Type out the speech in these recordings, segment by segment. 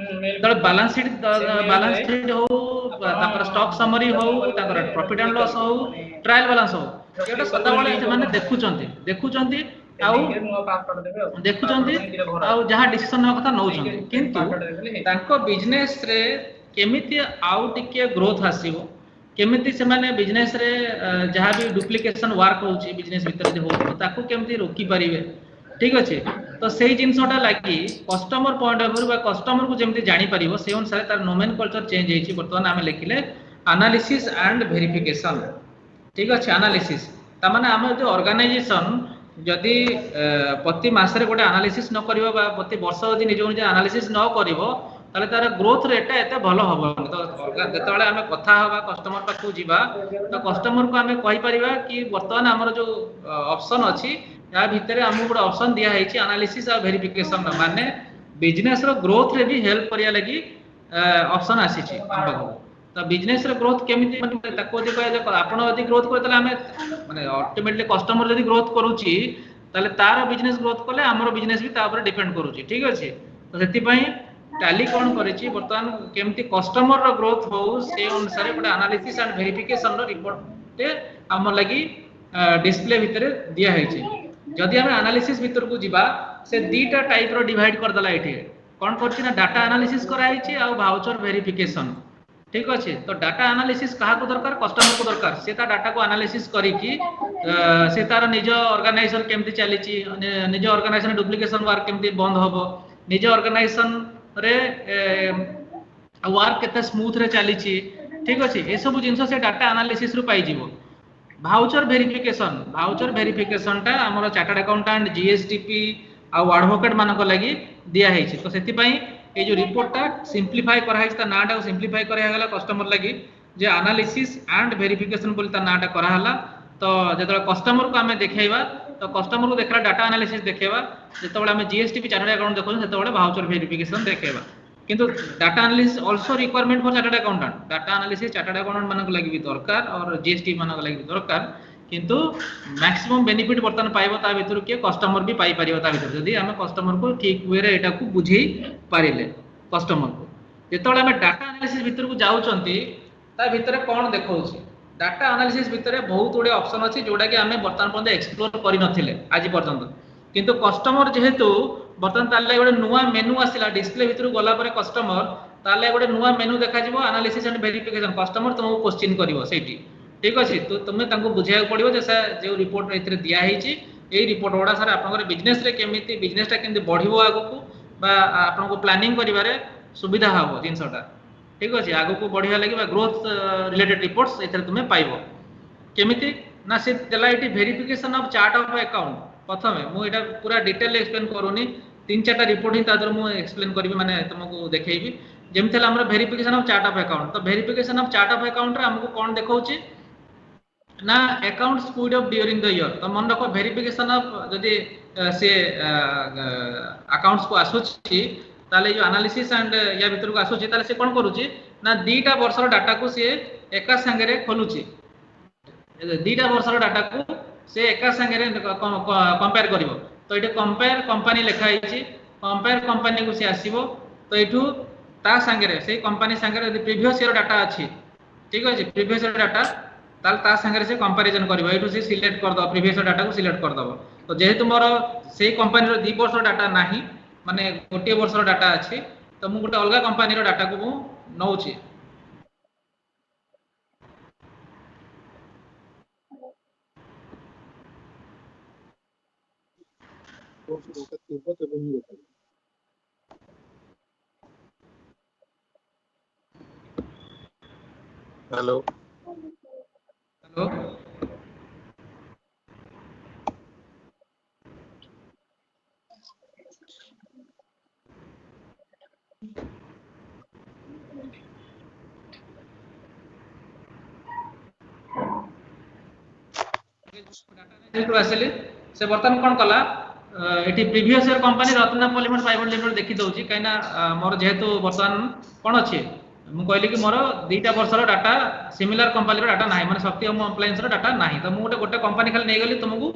तो balance sheet हो तापर stock summary हो तापर profit and loss हो trial balance हो एटा सदा बेले से माने देखुचंती आउ देखुचंती आउ जहा डिसीजन न कथा नउचंती किंतु तांको बिजनेस रे केमिति आउ टिके ग्रोथ आसीबो केमिति से माने बिजनेस रे जहा भी डुप्लीकेशन वर्क होउची बिजनेस भीतर जे होउतो ताको केमिति रोकी परिबे ठीक अछि तो सेही जिंसोटा लागि कस्टमर पॉइंट ऑफ व्यू बा कस्टमर को जेमिति जानि परिबो से अनुसार तार नोमेनक्लेचर चेंज हेची वर्तमान आमे लिखिले एनालिसिस एंड वेरिफिकेशन ठीक अछि एनालिसिस ता माने हम जो ऑर्गेनाइजेशन जदि प्रति मासरे गोटे एनालिसिस न करिवो बा प्रति वर्ष जदि निज निज एनालिसिस न करिवो ताले तार ग्रोथ रेट एते भलो हबो तो जेतबेले हमें कथा हबा कस्टमर पाखु जिबा तो कस्टमर को हमें कहि परिबा कि वर्तमान हमर जो ऑप्शन अछि या भितरे हमहु गोटे ऑप्शन दिया हेछि एनालिसिस आ वेरिफिकेशन माने बिजनेस रो ग्रोथ रे भी हेल्प करिया लागि ऑप्शन आसीछि हम पाखु तो बिजनेस रे ग्रोथ केमिति माने ताको जे कहे आपण यदि ग्रोथ करे तले हमें माने अल्टीमेटली कस्टमर यदि ग्रोथ करूची तले तार बिजनेस ग्रोथ कले हमर बिजनेस भी ता ऊपर डिपेंड करूची ठीक अछि तो सेति पई टैली कोन करिछि वर्तमान केमिति कस्टमर रो ग्रोथ हो से अनुसार गोटे एनालिसिस एंड वेरिफिकेशन रो रिपोर्ट हम लगी डिस्प्ले भितरे दिया हेछि जदि हम एनालिसिस भितर को जिबा से दीटा टाइप रो डिवाइड कर दला एठी कोन करछि ना डाटा एनालिसिस कराइछि आ वाउचर वेरिफिकेशन ठीक अछि तो डाटा एनालिसिस कहा को दरकार कस्टमर को दरकार से ता डाटा को एनालिसिस करी कि से तार निज ऑर्गेनाइजेशन केमति चलीछि निज ऑर्गेनाइजेशन डुप्लीकेशन वर्क केमति बंद होबो निज ऑर्गेनाइजेशन रे वर्क केते स्मूथ रे चलीछि ठीक अछि ए सब जिंस से डाटा एनालिसिस रु पाई जिवो भाउचर वेरिफिकेशन टा हमर चार्टर्ड अकाउंटेंट जीएसटीपी आ एडवोकेट मानको लागि दिया हेछि तो सेति पई ए जो रिपोर्ट टा सिंपलीफाई करा हेछि ता नाटा को सिंपलीफाई करा गेला कस्टमर लागि जे एनालिसिस एंड वेरिफिकेशन बोली ता नाटा करा हला तो जेतबे कस्टमर को हमें देखेबा तो कस्टमर को देखला डाटा एनालिसिस देखेबा जेतबे हमें जीएसटीपी चार्टर्ड अकाउंट देखो सेतबे भाउचर वेरिफिकेशन देखेबा किंतु data analysis also requirement for chartered accountant data analysis chartered accountant मानको लागि भी दरकार और जीएसटी मानको लागि भी दरकार किंतु मैक्सिमम बेनिफिट बर्तन पाइबो ता भितर के कस्टमर भी पाई परिबो ता भितर जदी हमें कस्टमर को ठीक वे रे एटा को बुझी पारिले कस्टमर को जेतबे हमें डाटा एनालिसिस भितर को जाउचंती ता भितर कोन देखौछि डाटा एनालिसिस भितर बहुत गुडे ऑप्शन अछि जोडा कि हमें वर्तमान पर्यंत एक्सप्लोर करि नथिले आज पर्यंत किंतु कस्टमर जेहेतु वर्तमान ताले गोटे नुवा मेनू आसिला डिस्प्ले भितर गला परे कस्टमर ताले गोटे नुवा मेनू देखा जिवो एनालिसिस एंड वेरिफिकेशन कस्टमर तुमको क्वेश्चन करिवो सेठी ठीक अछि तो तुमे तांको बुझाय पड़िवो जे जे रिपोर्ट एथिरे दिया हेछि ए रिपोर्ट ओडा सारा आपनकर बिजनेस रे केमिति बिजनेस टा केमिति बढ़िवो आगु को बा आपनको प्लानिंग करिवारे सुविधा हबो जिंसटा ठीक अछि आगु को बढ़िया लागि बा ग्रोथ रिलेटेड रिपोर्ट्स एथिरे तुमे पाइबो केमिति ना से देला एठी verification of chart of account प्रथमे मु एटा पूरा डिटेल एक्सप्लेन करूनी तीन चारटा रिपोर्ट ही तादर मु एक्सप्लेन करबी माने तुमको देखैबी जेमि थला हमर verification of chart of account तो verification of chart of account रे हमको कोन देखौची ना account speed of during the year तो मन रखो वेरिफिकेशन ऑफ जदी से अकाउंट्स को आसुची ताले जो एनालिसिस एंड या भीतर को आसुची ताले से कोन करूची ना दीटा वर्षर डाटा को से एका संगे रे खोलुची दीटा वर्षर डाटा को से एका संगे रे कंपेयर करिवो तो एटे कंपेयर कंपनी लिखा हिची कंपेयर कंपनी को से आसीबो तो एठू ता संगे रे से कंपनी संगे रे प्रीवियस ईयर डाटा अछि ठीक अछि प्रीवियस ईयर डाटा ताल ता संगे से कंपैरिजन करबो एठू से सिलेक्ट कर दो प्रीवियस डाटा को सिलेक्ट कर दबो तो जेहेतु मोर से कंपनी रो 2 वर्ष डाटा नाही माने गोटे वर्ष डाटा अछि तो मु गोटे अलगा कंपनी रो डाटा को मु नउची हेलो हेलो डाटा आसिले से बर्तन कोन कला एठी previous year company Ratna polymer private limited देखि दउची काइना मोर जेहेतु बर्तन कोन अछि मु कहली कि मोर दुईटा वर्षर डाटा सिमिलर कंपनी रो डाटा नाही माने शक्ति होम अप्लायंस रो डाटा नाही तो मु गोटे कंपनी खाली नै गली तुमको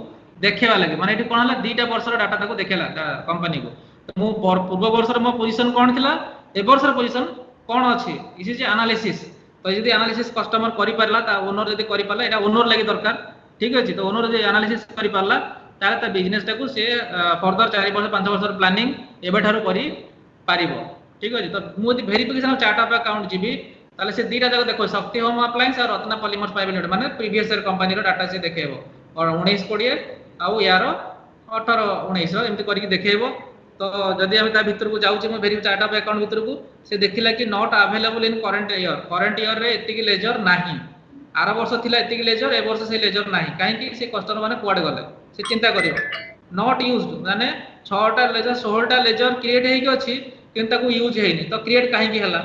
देखेबा लागि माने एठी कोन हला दुईटा वर्षर डाटा ताको देखेला कंपनी को तो मु पूर्व वर्षर मो पोजीशन कोन थिला ए वर्षर पोजीशन कोन अछि इस इज एनालिसिस तो यदि एनालिसिस कस्टमर करि परला ता ओनर यदि करि परला एटा ओनर लागि दरकार ठीक अछि तो ओनर जे एनालिसिस करि परला ताले ता बिजनेस टाकू से फर्दर 4 वर्ष 5 वर्षर प्लानिंग एबे ठारू करि पारिबो ठीक अछि तो मु यदि verification of chart of account जिबी ताले से दीटा जगह देखो शक्ति होम अप्लायंस और रत्ना पॉलीमर्स प्राइवेट लिमिटेड माने प्रीवियस ईयर कंपनी रो डाटा से देखेबो और 19 20 आउ यारो 18 19 एमती करिक देखेबो तो जदि हम ता भीतर को जाउची म वेरी चार्ट ऑफ अकाउंट भीतर को से देखिला कि not available in current year रे एतिकी लेजर नाही आर वर्ष थिला एतिकी लेजर ए वर्ष से लेजर नाही काहे कि से कस्टमर माने कुआडे गले से चिंता करियो नॉट यूज्ड माने 6 टा लेजर 16 टा लेजर क्रिएट हेइ अछि किंतु ताको यूज हेइनी तो क्रिएट काहे कि हला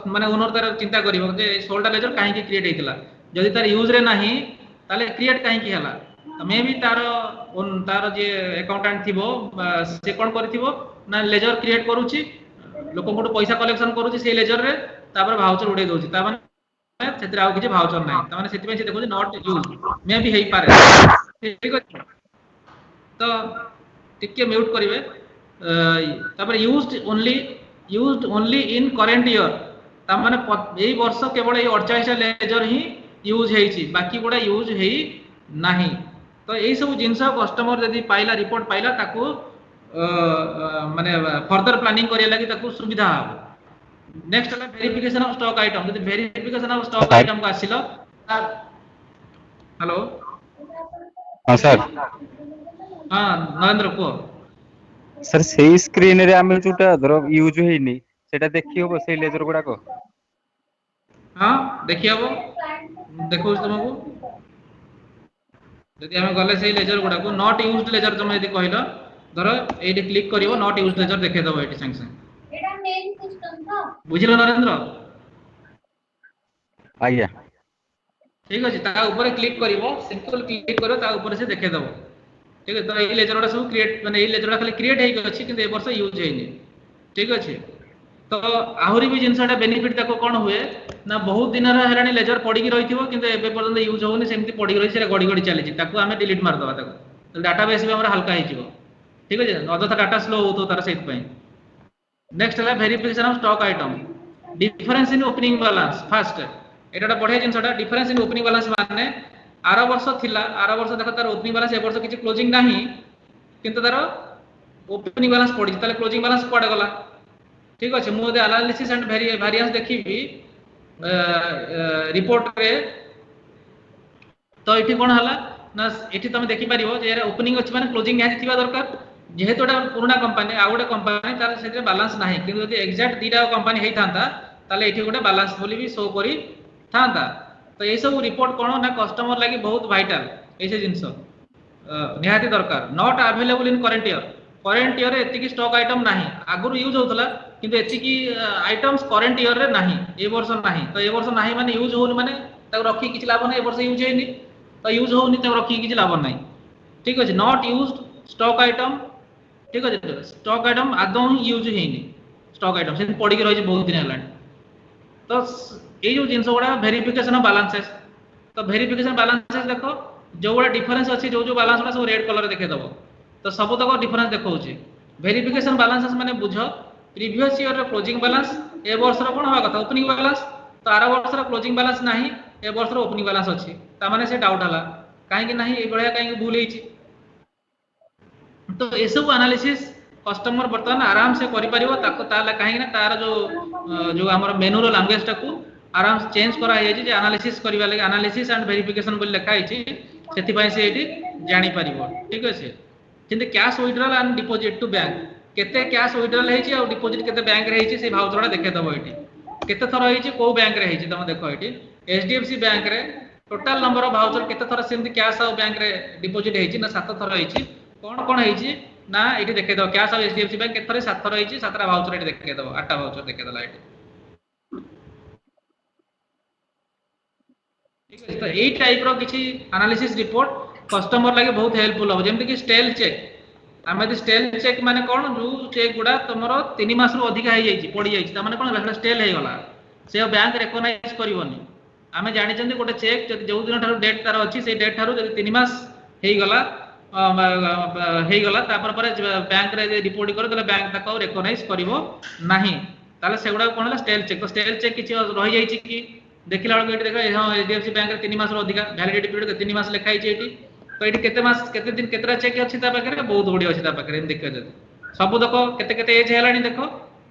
माने ओनर तार चिंता करियो जे 16 टा लेजर काहे कि क्रिएट हेइतिला जदि तार यूज रे नाही ताले क्रिएट काहे कि हला मे भी तार जे अकाउंटेंट थिबो से कोन करथिबो ना लेजर क्रिएट करूची लोक कोड पैसा कलेक्शन करूची से लेजर रे तापर भाउचर उडे दोची ता माने सेतिर आउ किछि भाउचर नाही ता माने सेति पे से देखो नॉट यूज मे भी हेइ पारे ठीक अछि तो टिके म्यूट करिवे तापर used only in current year ता माने एई वर्ष केवल एई 48 लेजर ही यूज हेइची बाकी गुडा यूज हेइ नाही तो यही सब जिनस कस्टमर यदि पाइला रिपोर्ट पाइला ताको माने फर्दर प्लानिंग करिया लागि ताको सुविधा हो नेक्स्ट है वेरिफिकेशन ऑफ स्टॉक आइटम यदि वेरिफिकेशन ऑफ स्टॉक आइटम का आसिलो हेलो हां सर हां नरेंद्र को सर सेही स्क्रीन रे हम जोटा धर यूज हेइनी सेटा देखि होबो सेही लेजर गुडा को हां देखि होबो देखो तुमको यदि हम गले से लेजर गुडा को नॉट यूज्ड लेजर तुम यदि कहलो धर एठी क्लिक करिवो नॉट यूज्ड लेजर देखे दबो एठी संग संग एटा मेन सिस्टम था बुझिलो नरेंद्र आइया ठीक अछि ता ऊपर क्लिक करिवो सिंपल क्लिक करो ता ऊपर से देखे दबो ठीक है तो ए लेजर गुडा सब क्रिएट माने ए लेजर गुडा खाली क्रिएट हेइ अछि किंतु ए वर्ष यूज हेइनी ठीक अछि तो आहुरी भी जिनसटा बेनिफिट ताको कोन हुए ना बहुत दिन रा हेरानी लेजर पड़ी की रहिथिबो किंतु एबे पर्यंत यूज होउनी सेमति पड़ी रहि से गडी गडी चली ताको हमें डिलीट मार दबा ताको डाटाबेस भी हमरा हल्का हेइ जिवो ठीक अछि अदथा डाटा स्लो होतो तार सेत पई नेक्स्ट है verification of stock item difference in opening balance first एटा बढ़िया जिनसटा डिफरेंस इन ओपनिंग बैलेंस माने आर वर्ष थिला आर वर्ष देखो तार ओपनिंग बैलेंस ए वर्ष किछि क्लोजिंग नाही किंतु तार ओपनिंग बैलेंस पड़ी ताले क्लोजिंग बैलेंस पड़े गला ठीक अछि मु एनालिसिस एंड वेरिएंस देखिबी रिपोर्ट रे तो एठी कोन हला ना एठी तुम देखि परिबो जे ओपनिंग अछि माने क्लोजिंग याति थिबा दरकार जेहेतु एटा पुराना कंपनी आ गोटे कंपनी तार सेते बैलेंस नाही किंतु यदि एग्जैक्ट दीटा कंपनी हेइ थांता ताले एठी गोटे बैलेंस बोली भी शो करी थांता तो ए सब रिपोर्ट कोन ना कस्टमर लागि बहुत वाइटल एसे जिंस निहाती दरकार not available in current year एतिकी स्टॉक आइटम नाही आगुर यूज होतला किंतु एतिकी आइटम्स करंट ईयर रे नाही ए वर्ष नाही तो ए वर्ष नाही माने यूज होनी माने ताको रखी किछ लाभ नै ए वर्ष यूज हेनी तो यूज होनी ताको रखी किछ लाभ नै ठीक अछि नॉट यूज्ड स्टॉक आइटम ठीक अछि स्टॉक आइटम आदौ ही यूज हेनी स्टॉक आइटम से पड़ी के रहि बहुत दिन हलान तो ए जो जिंस गुडा वेरिफिकेशन ऑफ बैलेंसेस तो वेरिफिकेशन बैलेंसेस देखो जो गुडा डिफरेंस अछि जो जो बैलेंस गुडा सब रेड कलर देखे दबो तो सब तक डिफरेंस देखौची वेरिफिकेशन बैलेंसेस माने बुझो प्रीवियस ईयर रो क्लोजिंग बैलेंस ए वर्ष रो कोन हवा कथा ओपनिंग बैलेंस तो आर वर्ष रो क्लोजिंग बैलेंस नाही ए वर्ष रो ओपनिंग बैलेंस अछि ता माने से डाउट हला काहे कि नाही ए बळिया काहे कि भूल हेची तो ए सब एनालिसिस कस्टमर बर्तमान आराम से करि परिबो ताको ताला काहे ना तार जो हमर मेनू रो लैंग्वेज टाकू आराम से चेंज करा हेची जे एनालिसिस करिवा लागि एनालिसिस एंड वेरिफिकेशन बोल लिखा हेची सेति पय से एटी जानि परिबो ठीक अछि किंतु cash withdrawal and deposit to bank केते कैश विथड्रॉल हेची और डिपॉजिट केते बैंक रे हेची से भाउचरडा देखे दबो एटी केते थरा हेची को बैंक रे हेची तमे देखो एटी एचडीएफसी बैंक रे टोटल नंबर ऑफ भाउचर केते थरा सेमति कैश और बैंक रे डिपॉजिट हेची ना 7 थरा हेची कोन हेची ना एटी देखे दबो कैश और एचडीएफसी बैंक केते थरा 7 थरा हेची 7 रा भाउचर एटी देखे दबो 8 टा भाउचर देखे दला एटी ठीक है तो एई टाइप रो किछि एनालिसिस रिपोर्ट कस्टमर लागि बहुत हेल्पफुल हो जेमति कि स्टेल चेक आमे दि स्टेल चेक माने कोन जो चेक गुडा तमरो 3 मास रो अधिक हेइ जाइछि पड़ी जाइछि त माने कोन होला स्टेल हेइ गला से बैंक रिकॉग्नाइज करिवोनी आमे जानि चंदी गोटे चेक जदि जो दिन थारो डेट तार अछि से डेट थारो जदि 3 मास हेइ गला तापर पर बैंक रे रिपोर्ट करो तले बैंक ताको रिकॉग्नाइज करिवो नाही ताले सेगुडा कोन होला स्टेल चेक। तो स्टेल चेक किछि रहि जाइछि कि देखिला बेलको एठी देखा हां एचडीएफसी बैंक रे 3 मास रो अधिका वैलिडिटी पीरियड 3 मास लिखा आइछि एठी। तो एठी केते मास केते दिन केतरा चेक अछि ता पाखरे बहुत गुडी अछि ता पाखरे देखियो जदी सब देखो केते केते एज हेलानी देखो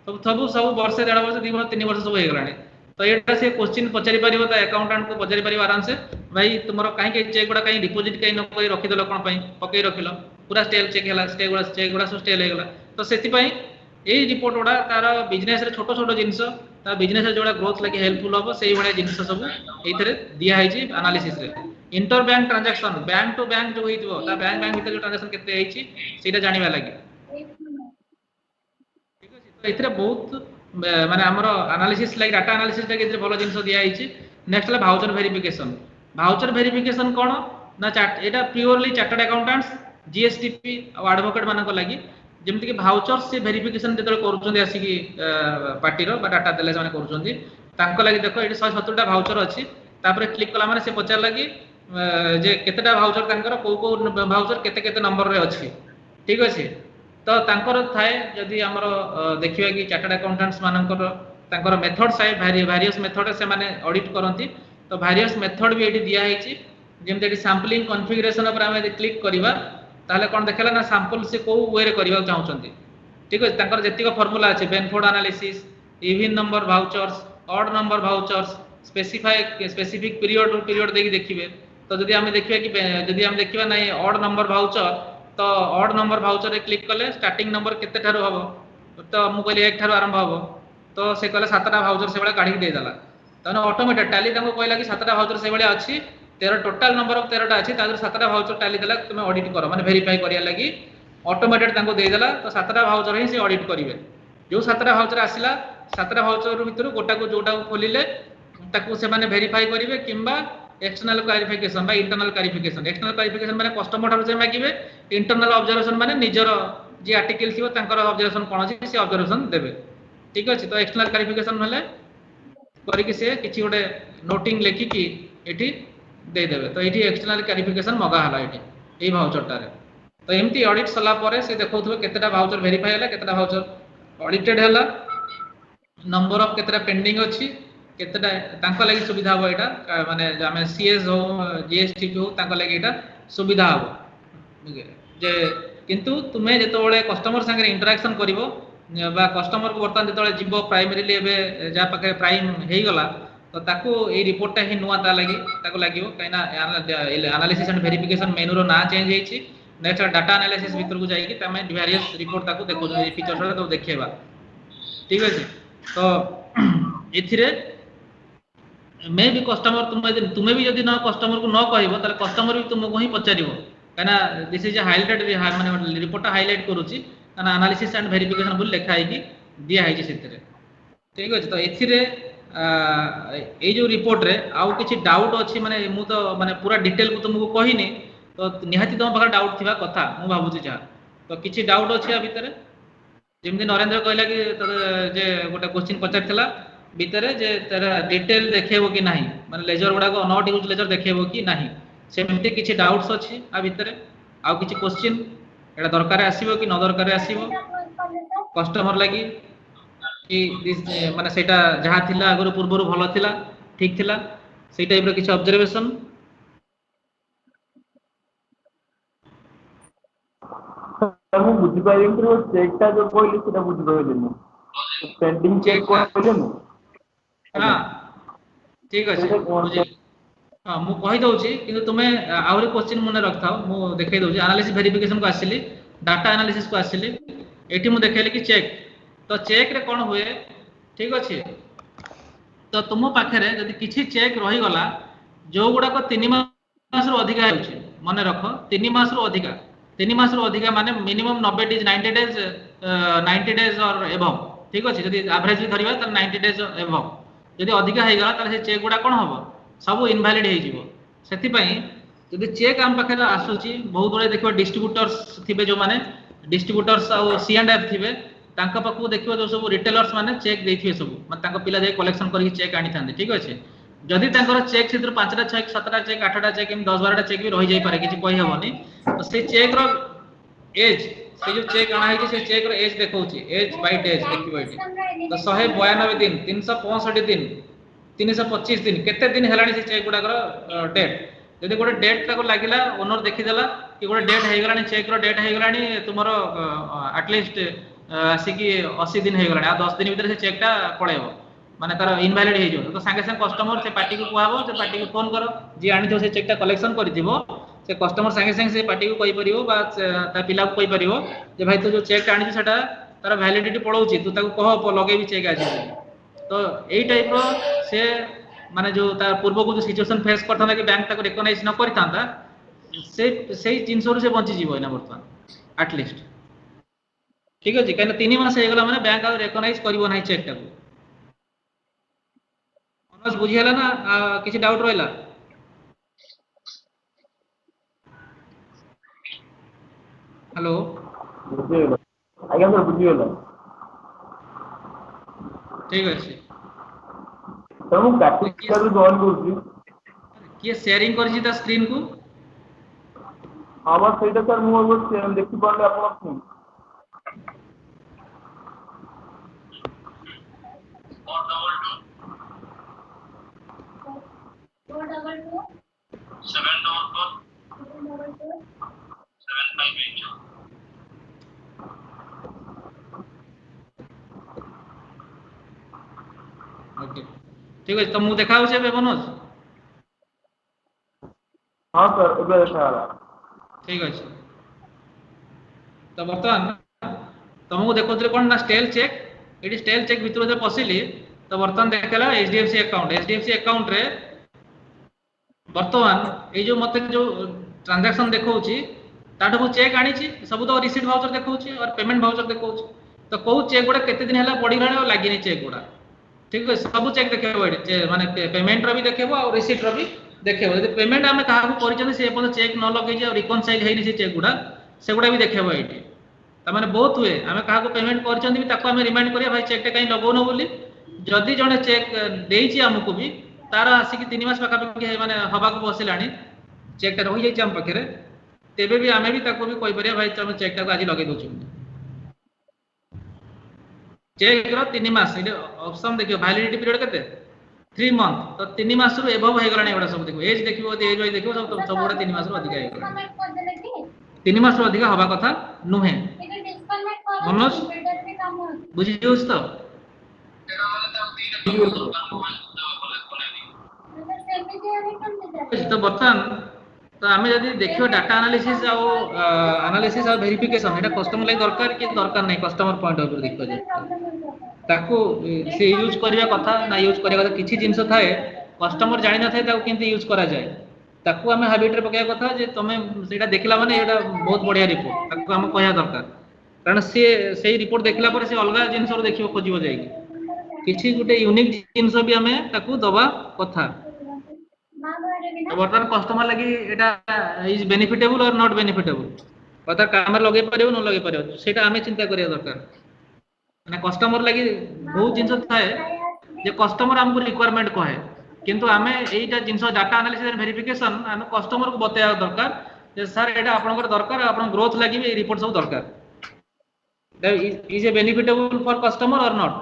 सब सब सब वर्ष 1.5 वर्ष 2 वर्ष 3 वर्ष सब हे गलानी। तो एटा से क्वेश्चन पचारि परिबो ता अकाउंटेंट को पचारि परिबो आराम से भाई तुमरो काहे के चेक गुडा काहे डिपॉजिट काहे न करी रखि देलो कोन पई पकई रखिलो पूरा स्टेल चेक हैला चेक गुडा सब स्टेल हे गला। तो सेति पई एई रिपोर्ट गुडा तार बिजनेस रे छोटो छोटो जिंस ता बिजनेस रे जोडा ग्रोथ लागि हेल्पफुल हो सेही बडा जिंस सब एइथरे दिया है जी एनालिसिस रे। Inter bank transaction bank to bank जो होइतबो ता बैंक बैंक भीतर जो ट्रांजैक्शन केते हेछि सेटा जानिबा लागि ठीक अछि। तो एइथरे बहुत माने हमरो एनालिसिस लागि डाटा एनालिसिस लागि एइथरे भलो जिंस दिया हेछि। नेक्स्ट ला भाउचर वेरिफिकेशन। भाउचर वेरिफिकेशन कोन ना एटा प्योरली चार्टर्ड अकाउंटेंट्स जीएसटीपी और एडवोकेट मानको लागि जेमति कि भाउचर से वेरिफिकेशन जेतले करूछन्ती आसी कि पार्टी रो बा डाटा देले माने करूछन्ती तांको लागि देखो एटी 170 टा भाउचर अछि। तापर क्लिक कला माने से पचार लागि जे केतेटा भाउचर तांकर को को भाउचर केते केते नंबर रे अछि ठीक अछि। तो तांकर थाए जदी हमरो देखिबा कि चार्टर्ड अकाउंटेंट्स मानकर तांकर मेथड साइ वेरियस मेथड से माने ऑडिट करंती। तो वेरियस मेथड भी एटी दिया हेछि जेमति एटी सैंपलिंग कॉन्फ़िगरेशन पर हम क्लिक करिबा ताले कोन देखेला ना सैंपल से को वे रे करबा चाहउछन्ती ठीक अछि। तांकर जेतिको फार्मूला अछि Benford analysis even number vouchers odd number vouchers specific period to period देखि देखिबे। तो जदी हम देखिबा कि जदी हम देखिबा नै ऑड नंबर भाउचर तो ऑड नंबर भाउचर रे क्लिक कले स्टार्टिंग नंबर केते थारो हबो तो मु कहली 1 थारो आरंभ हबो तो से कहले 7टा भाउचर से बडा काढी दे देला। तने ऑटोमेटिक टैली ताको कहला कि 7टा भाउचर से बडा अछि 13 टोटल नंबर ऑफ 13टा अछि तादर 7टा भाउचर टैली देला तुमे ऑडिट करो माने वेरीफाई करिया लागि ऑटोमेटेड ताको दे देला। तो 7टा भाउचर ही से ऑडिट करिवे जो 7टा भाउचर आसिला 7टा भाउचर भितर गोटा को जोटा को खोलिले ताको से माने वेरीफाई करिवे किंबा एक्सटर्नल क्लारिफिकेशन बा इंटरनल क्लारिफिकेशन। एक्सटर्नल क्लारिफिकेशन माने कस्टमर ठारो से मागिबे इंटरनल ऑब्जर्वेशन माने निजर जे आर्टिकल थिबो तांकर ऑब्जर्वेशन कोन अछि से ऑब्जर्वेशन देबे ठीक अछि। तो एक्सटर्नल क्लारिफिकेशन भले करि कि से किछि गोटे नोटिंग लेखि कि एठी दे देबे। तो एठी एक्सटर्नल क्लारिफिकेशन मगा हला एठी ए भाउचर टारे। तो एमती ऑडिट सला परे से देखौथबे केतेटा भाउचर वेरीफाई हला केतेटा भाउचर ऑडिटेड हला नंबर ऑफ केतेटा पेंडिंग अछि केतेटा तांको लागि सुविधा हो एटा माने हमें सीएस हो जीएसटी हो तांको लागि एटा सुविधा हो जे किंतु तुमे जेतोळे कस्टमर संगे इंटरेक्शन करिवो बा कस्टमर को बर्तन जेतोळे जिवो प्राइमरीली एबे जा पाके प्राइम हेई गला तो ताको ए रिपोर्ट ता ही नुवा ता लागि ताको लागिवो काइना एनालिसिस एंड वेरिफिकेशन मेनू रो ना चेंज हेछि। नेक्स्ट डाटा एनालिसिस भीतर को जाई कि तमे वेरियस रिपोर्ट ताको देखो जे फीचर तो देखेबा ठीक अछि। तो एथिरे मे भी कस्टमर तुम्हें भी यदि न कस्टमर को न कहबो ताले कस्टमर भी तुमको ही पचारिबो काना दिस इज हाइलाइटेड माने रिपोर्ट हाइलाइट करूची काना एनालिसिस एंड वेरिफिकेशन बोल लिखा है कि दिया है जे सेतरे ठीक अछि। तो एथिरे ए जो रिपोर्ट रे आउ किछि डाउट अछि माने मु तो माने पूरा डिटेल को तुमको कहिनी तो निहाती तुम पाखा डाउट थिबा कथा मु भाबुची जा। तो किछि डाउट अछि आ भितरे जेमति नरेंद्र कहला कि जे गोटे क्वेश्चन पचारथिला भितरे जे तार डिटेल देखेबो कि नाही माने लेजर गुडा को नॉट यूज लेजर देखेबो कि नाही सेमते किछि डाउट्स अछि आ भितरे आ किछि क्वेश्चन एटा दरकार आसीबो कि न दरकार आसीबो कस्टमर लागि कि माने सेटा जहा थिला अगर पूर्वरु भलो थिला ठीक थिला सेई टाइप रो किछि ऑब्जर्वेशन मु बुझि पाइलिन कि चेक ता जो कोइली सेटा बुझि पाइलिन पेंडिंग चेक को कहले हां ठीक अछि बुझि हां मु कहि दउची किंतु तुमे आउरी क्वेश्चन मने रखथाओ मु देखै दउची एनालिसिस वेरिफिकेशन को आसिली डाटा एनालिसिस को आसिली एठी मु देखैली कि चेक तो चेक रे कोन हुए ठीक अछि। तो तुम पाखरे जदि किछि चेक रहि गला जो गुडा को 3 मास रो अधिका होछि मने रखो 3 मास रो अधिका माने मिनिमम 90 डेज 90 डेज और एबव ठीक अछि। जदि एवरेज भी धरिबा त 90 डेज एबव जदि अधिका हे गला त से चेक गुडा कोन हबो सब इनवैलिड हे जिवो। सेति पई जदि चेक हम पाखरे आसुची बहुत बडे देखो डिस्ट्रीब्यूटर्स थिबे जो माने डिस्ट्रीब्यूटर्स आ सी एंड एफ थिबे तांका पाखु देखिबो जो सब रिटेलर्स माने चेक देथिबे सब माने तांका पिला जे कलेक्शन करि चेक आनी थांदे ठीक अछि। जदि तांकर चेक सितर 5टा चेक 7टा चेक 8टा चेक 10 12टा चेक भी रहि जाई पारे किछि कहि हबोनी तो से चेक रो एज से जो चेक आना है से check row as देखौची as by days देखिबो एठी तो 192 दिन 365 दिन 325 दिन केते दिन हेलानी से चेक गुडा कर डेट जदि गोटे डेट ताको लागिला ओनर देखि देला कि गोटे डेट हे गलानी चेक रो डेट हे गलानी तुमरो एटलीस्ट आसिकी 80 दिन हे गलानी आ 10 दिन भीतर से चेक टा पळेबो माने तार इनवैलिड हे जो तो संगे संगे कस्टमर से पार्टी को कहबो से पार्टी को फोन करो जी आनी जो से चेक टा कलेक्शन करथिबो से कस्टमर संगे संगे से पार्टी को कहि परिबो बा ता पिला को कहि परिबो जे भाई तो जो चेक आनी सेटा तार वैलिडिटी पळौची तू ताको कह लगे भी चेक आसी तो एई टाइप रो से माने जो तार पूर्व को जो सिचुएशन फेस करथाना कि बैंक ताको रिकॉग्नाइज न करथांता से जिनसो से बंची जीवो ना वर्तमान एटलीस्ट ठीक अछि कने 3 मास हे गेला माने बैंक आ रिकॉग्नाइज करबो नाही चेक टाको बस बुझियला ना किसी डाउट रहला हेलो बुझियला आज्ञा सर बुझियला ठीक अछि तो मु प्रैक्टिकल जॉइन करछि किए शेयरिंग करछि ता स्क्रीन को हमर सेटा सर मु अब देखि पड़ले अपन ओके ठीक अछि तो मु देखाउ छै मनोज हां सर एबे देखाला ठीक अछि तो वर्तमान तुमको देखोतले कोन ना स्टेल चेक एडी स्टेल चेक भितर जे पसिली तो वर्तमान देखला एचडीएफसी अकाउंट रे वर्तमान ए जो मते जो ट्रांजैक्शन देखौची ताठो मु चेक आनी छी सब तो रिसीट वाउचर देखौची और पेमेंट वाउचर देखौची तो को चेक गुडा केते दिन हला पड़ी गले लागिनी चेक गुडा ठीक है सब चेक देखेबो एडी माने पेमेंट रो भी देखेबो और रिसीट रो भी देखेबो यदि पेमेंट हमें काहा को परिचय से अपन चेक न लगे जे रिकनसाइल हेनी से चेक गुडा से गुडा भी देखेबो एडी त माने बहुत हुए हमें काहा को पेमेंट करचंदी भी ताको हमें रिमाइंड करिया भाई चेक टा कहीं लगौनो बोली जदी जने चेक देइची हमको भी तार आसी कि 3 मास पाखा पाखी माने हवा को बसिलानी चेक टा रहि जाई हम पाखरे तेबे भी हमें भी ताको भी कहि परिया भाई तुम चेक टा को आज लगे दोछु चेक रो 3 मास इले ऑप्शन देखियो वैलिडिटी पीरियड केते 3 मंथ तो 3 मास रु एबव हे गलानी एबडा सब देखियो एज देखियो एज वाइज देखियो सब सब गुडा 3 मास रु अधिक हे गलानी 3 मास रु अधिक हवा कथा नुहे मनोज बुझि जोस तो तो बर्तमान तो आमे जदी देखियो डाटा एनालिसिस आ वेरिफिकेशन एटा कस्टमर लागि दरकार कि दरकार नै कस्टमर पॉइंट ऑफ व्यू देखियो जे ताको से यूज करिया कथा ना यूज करिया कथा किछि जिंस थाए कस्टमर जानि न थाए ताको केंति यूज करा जाय ताको हमें हैबिट रे पकाया कथा जे तमे सेटा देखला माने एटा बहुत बढ़िया रिपोर्ट ताको हम कहया दरकार कारण से सेही रिपोर्ट देखला पर से अलगा जिंस रो देखियो खोजिबो जायकी किछि गुटे यूनिक जिंस भी हमें ताको दबा कथा तो वर्तमान कस्टमर लगी एटा इज बेनिफिटेबल और नॉट बेनिफिटेबल पता काम लगे परियो न लगे परियो सेटा हमें चिंता करिया दरकार माने कस्टमर लगी बहुत जिंस थाए जे कस्टमर हमको रिक्वायरमेंट कहे किंतु हमें एटा जिंस डाटा एनालिसिस एंड वेरिफिकेशन हमें कस्टमर को बताया दरकार जे सर एटा आपनकर दरकार आपन ग्रोथ लगी भी रिपोर्ट सब दरकार that is a benefitable for customer और नॉट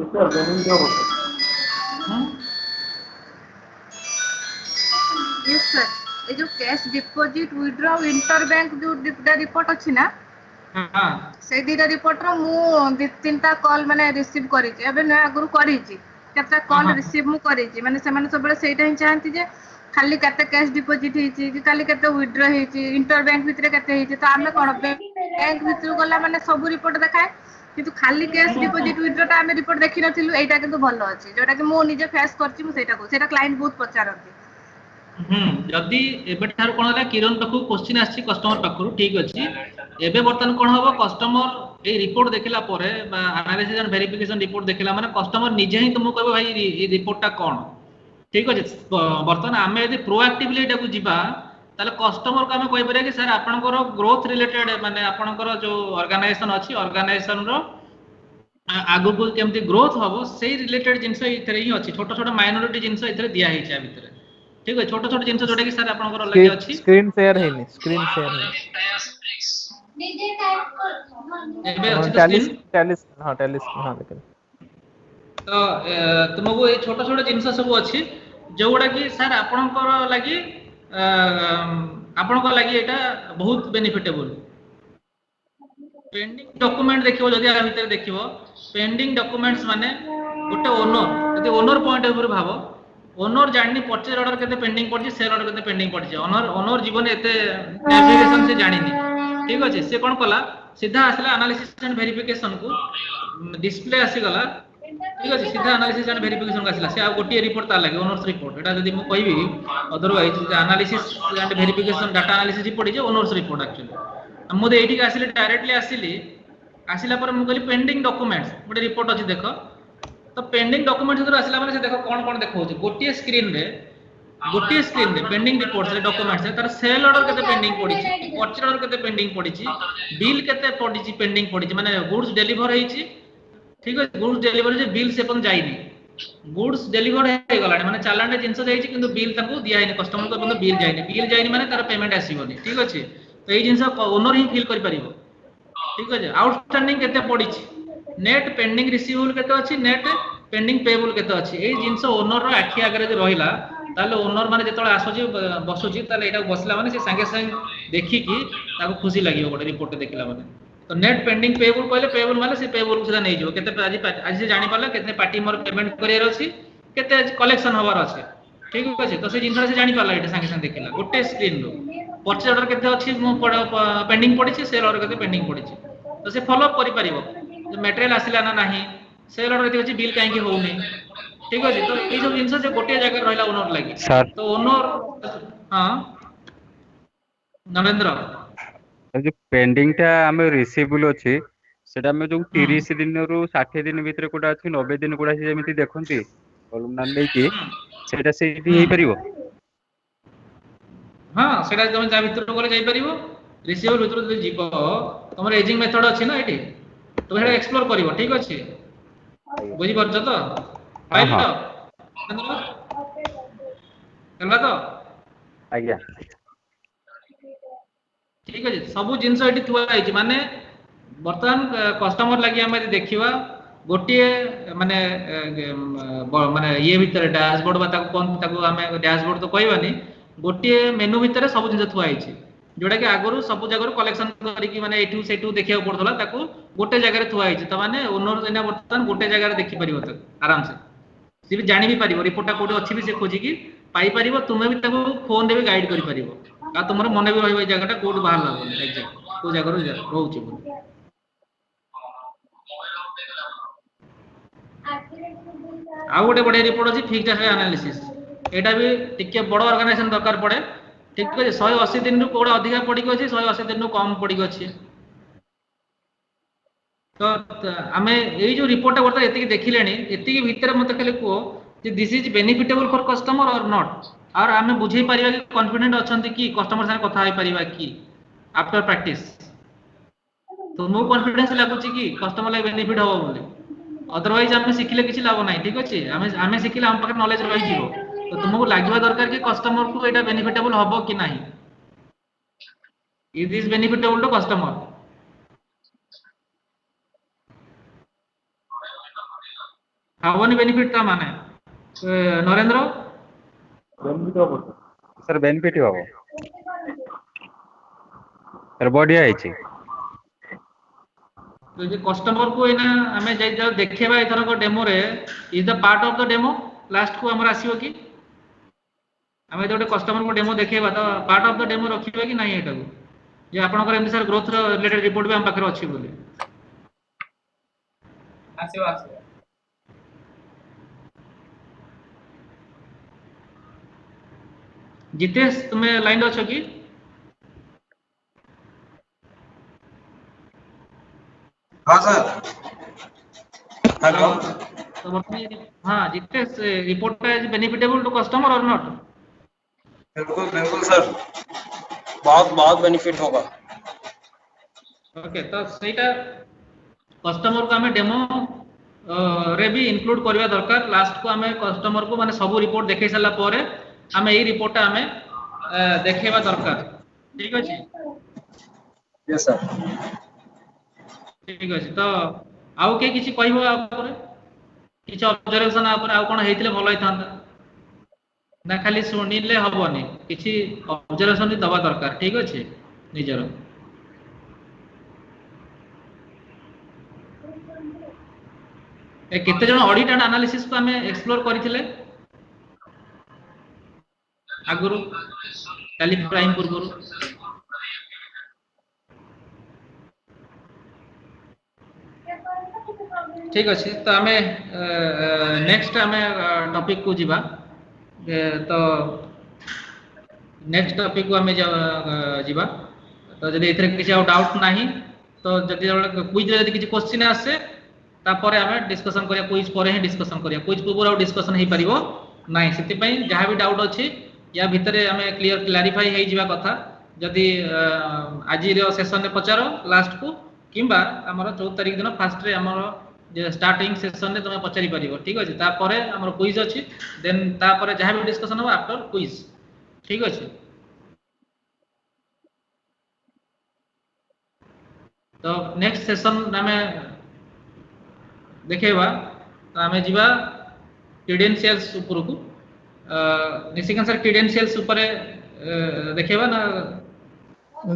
सर पेमेंट क्या होता यस सर ए जो cash deposit withdraw inter bank जो रिपोर्ट अछि ना हां से दिटा रिपोर्ट रो मु दि तीनटा कॉल माने रिसीव करि छी एबे न आगुर करि छी केता कॉल रिसीव मु करि छी माने से माने सबले सेटा ही चाहंती जे खाली केते कैश डिपॉजिट हे छी कि खाली केते विथड्रॉ हे छी इंटर बैंक भितरे केते हे छी तो आमे कोन बैंक भितर गला माने सब रिपोर्ट देखाय किंतु खाली कैश डिपॉजिट विथड्रॉ ता आमे रिपोर्ट देखि नथिलु एटा किंतु भलो अछि जोटा कि मु निजे फेस करछि मु सेटा को सेटा क्लाइंट बहुत पचारंती जदी एबे ठार कोन होला किरण पाखु क्वेश्चन आछि कस्टमर पाखु ठीक अछि एबे बर्तन कोन होबो कस्टमर ए रिपोर्ट देखिला परे बा एनालिसिस एंड वेरिफिकेशन रिपोर्ट देखिला माने कस्टमर निजे ही तुमको कहबो भाई ए रिपोर्ट ता कोन ठीक अछि बर्तन आमे यदि प्रोएक्टिवली एटा को जिबा ताले कस्टमर को आमे कहि परिया कि सर आपनकर ग्रोथ रिलेटेड माने आपनकर जो ऑर्गेनाइजेशन अछि ऑर्गेनाइजेशन रो आगु को केमती ग्रोथ हबो सेही रिलेटेड जिंस इथरे ही अछि छोट छोट माइनॉरिटी जिंस इथरे दिया हेइ छै भितरे ठीक है छोट छोट जिंस जोटा कि सर आपनकर लगे अछि स्क्रीन शेयर हैनी स्क्रीन शेयर है एबे अछि तो टैली स्क्रीन टैली हां टैली हां लेकिन तो तुमको ये छोट छोट जिंस सब अछि जोगुडा कि सर आपनकर लागि आपनकर लागि एटा बहुत बेनिफिटेबल पेंडिंग डॉक्यूमेंट देखिबो जदि आ भितर देखिबो पेंडिंग डॉक्यूमेंट्स माने गोटे ओनर जदि ओनर पॉइंट ऊपर भाबो ओनर जानि परचेज ऑर्डर केते पेंडिंग पड़छि सेल ऑर्डर केते पेंडिंग पड़छि ओनर जीवन एते नेविगेशन से जानिनी ठीक अछि से कोन कला सीधा आसला एनालिसिस एंड वेरिफिकेशन को डिस्प्ले आसी गला ठीक अछि सीधा एनालिसिस एंड वेरिफिकेशन को आसला से आ गोटे रिपोर्ट ता लागे ओनर्स रिपोर्ट एटा जदि मु कहबी otherwise analysis and verification data analysis report J owners report actually मु एठी के आसिले डायरेक्टली आसिली आसिला पर मु कहली पेंडिंग डॉक्यूमेंट्स गोटे रिपोर्ट अछि देखो तो पेंडिंग डॉक्यूमेंट्स जदि आसिला माने से देखो कोन देखौछि गोटे स्क्रीन रे पेंडिंग रिपोर्ट्स रे डॉक्यूमेंट्स रे तार सेल ऑर्डर केते पेंडिंग पड़िछि परचेज ऑर्डर केते पेंडिंग पड़िछि बिल केते पड़िछि पेंडिंग पड़िछि माने गुड्स डिलीवर हेइछि ठीक अछि गुड्स डिलीवर जे बिल से पण जाइनी गुड्स डिलीवर हे गलानी माने चालान रे जिंस जाइछि किंतु बिल ताको दिया हेनी कस्टमर को पण बिल जाइनी माने तार पेमेंट आसीबोनी ठीक अछि तो एई जिंस ओनर ही फील करि परिबो ठीक अछि आउटस्टैंडिंग केते पड़िछि नेट पेंडिंग रिसीवेबल केते अछि नेट पेंडिंग पेएबल केते अछि एई जिंस ओनर रो आखि आगरे जे रहिला ताले ओनर माने जेतळे आसुची बसुची ताले एटा बसला माने से संगे संग देखि कि ताको खुशी लागियो गोटे रिपोर्ट देखिला माने तो नेट पेंडिंग पेएबल कहले पेएबल माने से पेएबल सुधा नै जो केते आज से जानि पाला केते पार्टी मोर पेमेंट करियर अछि केते कलेक्शन होबार अछि ठीक अछि तो से जिंस से जानि पाला एटा संगे संग देखिला गोटे स्क्रीन रो परचेज ऑर्डर केते अछि मो पेंडिंग पड़िछि सेल ऑर्डर केते पेंडिंग पड़िछि तो से फॉलो अप करि परिबो जो मटेरियल आसिला ना नाही सेल ऑर्डर केते अछि बिल काहे कि होउनी ठीक अछि तो ए सब जिंस से गोटे जगह रहला ओनर लागि सर तो ओनर हां नरेंद्र जो पेंडिंग टा हमें रिसीवेबल अछि सेटा में जो हम्म 30 दिन रु 60 दिन भीतर कोटा अछि 90 दिन कोटा अछि जेमिति देखंती कॉलम नै कि सेटा सेठी हेइ परिबो हां सेटा तुम जा भीतर बोले जाई परिबो रिसीवेबल भीतर जदि जीवो तमर एजिंग मेथड अछि ना एठी तो हेडा एक्सप्लोर करिवो ठीक अछि बुझि परछ तो हाँ हाँ पाइलो ହେଲା ତ आज्ञा ठीक अछि सब जिंस एठी थुआ आइछि माने वर्तमान कस्टमर लागि हम देखिबा गोटिए माने माने ये भीतर डैशबोर्ड बा ताको हमें डैशबोर्ड तो कहबानी गोटिए मेनू भीतर सब जिंस थुआ आइछि जोटा कि आगरु सब जगह कलेक्शन करिकि माने एठू सेठू देखिया पड़थला ताको गोटे जगह रे थुआ आइछि त माने ओनर एना वर्तमान गोटे जगह रे देखि परिबो त आराम से सी भी जानि भी परिबो रिपोर्टटा कोठी अछि भी से खोजि कि पाई परिबो तुमे भी ताको फोन रे भी गाइड करि परिबो आ तुमर मने भी रहइबो जगहटा कोठी बाहर लागो एग्जैक्ट को जगह रो रहउछि बोली आ गोटे बढिया रिपोर्ट अछि फिक्स्ड एसेट एनालिसिस एटा भी टिके बड़ ऑर्गेनाइजेशन दरकार पड़े ठीक अछि 180 दिन रु कोडा अधिका पड़ी अछि 180 दिन रु कम पड़ी अछि तो आमे एई जो रिपोर्ट वर्ता एति देखिलेनी एति भीतर मते खाली को जे दिस इज बेनिफिटेबल फॉर कस्टमर और नॉट और आमे बुझै परिबा कि कॉन्फिडेंट अछंती कि कस्टमर संग कथा होई परिबा कि आफ्टर प्रैक्टिस तो मो कॉन्फिडेंस लागुची कि कस्टमर ला बेनिफिट होबो बोली अदरवाइज आमे सिखिले किछि लाभ नाही ठीक अछि आमे सिखिले हम पाखे नॉलेज रहि जिवो तो तुमको लागबा दरकार कि कस्टमर को एटा बेनिफिटेबल होबो कि नाही it is benefitable to customer हावनी बेनिफिट ता माने नरेंद्र बेनिफिट हबो सर बेनिफिट हो सर बढ़िया आइछि तो जे कस्टमर को एना हमें जाई जाओ देखेबा एथर को डेमो रे is the part of the demo last को हमर आसीबो कि हमें जो कस्टमर को डेमो देखेबा तो पार्ट ऑफ द डेमो रखिबा कि नाही एटा को जे आपनकर MD sir growth related report भी हम पाखर अछि बोली आसीबो आसीबो जितेश तुम्हें लाइन अच्छो कि हां सर हेलो तो हाँ Jitesh report is benefitable to customer और नॉट बिल्कुल बिल्कुल सर बहुत बहुत बेनिफिट होगा ओके तो सेटा कस्टमर को आम डेमो रे भी इनक्लूड करवा दरकार लास्ट को आम कस्टमर को माने सब रिपोर्ट देखे सारा पर आम यही रिपोर्टा आम देखा दरकार ठीक अच्छे यस सर ठीक अच्छे तो आउ के किसी कहबो किसी ऑब्जर्वेशन आउ कौन होइतिले भलो होइथांता ना खाली शुणिले हबनी किसी ऑब्जर्वेशन भी दबा दरकार ठीक अच्छे निजर केते जन ऑडिट एंड एनालिसिस को हमें एक्सप्लोर करथिले आगुरु टैली प्राइम पूर्वरु ठीक अच्छे तो आम नेक्स्ट आम टॉपिक को जीवा तो नेक्स्ट टॉपिक को आम जीवा तो जब एथरे किसी डाउट नाही तो जदि क्विज रे किसी क्वेश्चन आसे तापर आम डिस्कशन करिया क्विज पर ही डिस्कशन करिया क्विज पूर्व डिस्कशन हो पारिबो नाही सेति पई जहां भी डाउट अछि या भितरे आम क्लियर क्लारिफाई हो जीवा कथा जदि आज रो सेशन रे पचारो लास्ट को किंबा हमर 14 तारिख दिन फास्ट रे हमर जे स्टार्टिंग सेशन रे तुम पचारि पारिबो ठीक अछि तापर हमर क्विज अछि देन तापर जहां भी डिस्कशन हो आफ्टर क्विज ठीक अछि तो नेक्स्ट सेशन में देखेबा तो आमे जीवा क्रेडेंशियल्स ऊपर को निशिकांत सर क्रेडेंशियल्स ऊपर देखेबा ना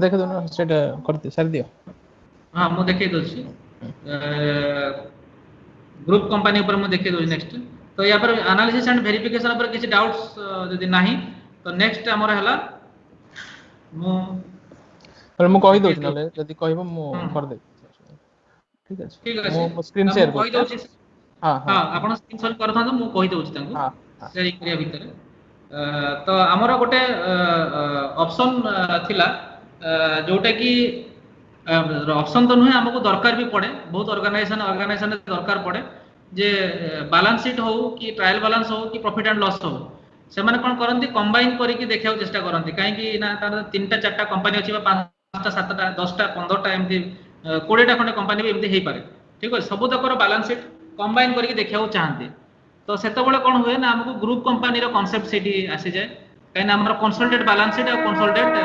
देख दो ना सेट करते सर दियो हां मु देखे दोछि ग्रुप कंपनी ऊपर मु देखे दोछि नेक्स्ट तो या पर एनालिसिस एंड वेरिफिकेशन ऊपर किसी डाउट्स यदि नाही तो नेक्स्ट हमर हला मु पर मु कहि दोछि नले जदी कहबो मु कर दे ठीक अछि ठीक अछि मु स्क्रीन शेयर कहि दोछि हां हां आपण स्क्रीन शेयर करथां मु कहि दोछि तांको हां शेयर करिया भीतर तो हमर गोटे ऑप्शन थिला जोटा कि ऑप्शन तो नुहे हमको दरकार भी पड़े बहुत ऑर्गेनाइजेशन दरकार पड़े जे बैलेंस शीट हो कि ट्रायल बैलेंस हो कि प्रॉफिट एंड लॉस हो से माने कोन करंती कंबाइन करके देखिया चेष्टा करंती काहे कि ना तार तीनटा चारटा कंपनी अछि बा पांचटा सातटा 10टा 15टा एमती 20टा खंडे कंपनी भी एमती हेई पारे ठीक है सब तकर बैलेंस शीट कंबाइन करके देखिया चाहते तो सेतबेले कोन हुए ना हमको ग्रुप कंपनी रो कांसेप्ट सेठी आसी जाए काहे ना हमर कंसोलिडेटेड बैलेंस शीट और consolidated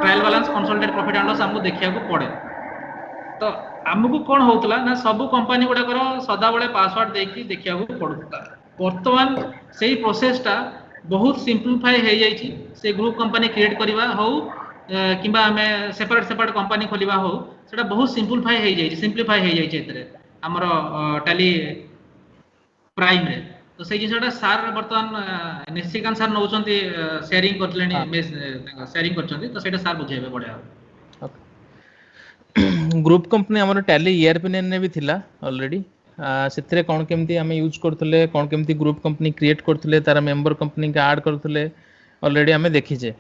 trial balance consolidated profit and loss हमको देखिया को पड़े तो हमको कोन होतला ना सब कंपनी गुडा करो सदा बेले पासवर्ड देकी देखिया को पड़ता वर्तमान सेही प्रोसेसटा बहुत सिंपलीफाई हो जाइछि से ग्रुप कंपनी क्रिएट करबा हो किबा हमें सेपरेट कंपनी खोलिबा हो सेटा बहुत सिंपलीफाई हो जाइछि एतरे हमर टैली प्राइम रे तो से जिसटा सार वर्तमान निश्चिकांत सर नौचंती शेयरिंग करतलेनी शेयरिंग करचंती तो सेटा सार बुझेबे पड़े ग्रुप कंपनी हमर टैली ईआरपी ने भी थिला ऑलरेडी सेथरे कोन केमती हमें यूज करथले कोन केमती ग्रुप कंपनी क्रिएट करथले तारा मेंबर कंपनी का ऐड करथले ऑलरेडी हमें देखि जे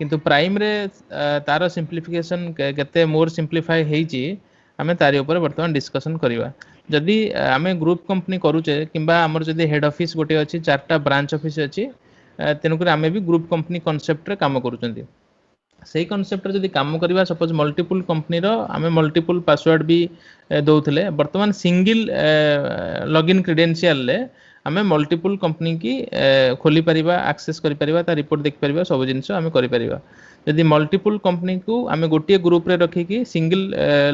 किंतु प्राइम रे तार सिंपलीफिकेशन केते मोर सिंपलीफाई हेची हमें तारी ऊपर वर्तमान डिस्कशन करिवा जदि हमें ग्रुप कंपनी करूचे किंबा हमर जदि हेड ऑफिस गोटे अछि चारटा ब्रांच ऑफिस अछि तेनुकर हमें भी ग्रुप कंपनी कांसेप्ट रे काम करूचंती सेही कांसेप्ट रे जदि काम करिवा सपोज मल्टीपल कंपनी रो हमें मल्टीपल पासवर्ड भी दउथले वर्तमान सिंगल लॉगिन क्रेडेंशियल ले हमें मल्टीपल कंपनी की खोली परिबा एक्सेस करि परिबा ता रिपोर्ट देख परिबा सब जिंस हमें करि परिबा यदि मल्टीपल कंपनी को हमें गोटे ग्रुप रे रखी की सिंगल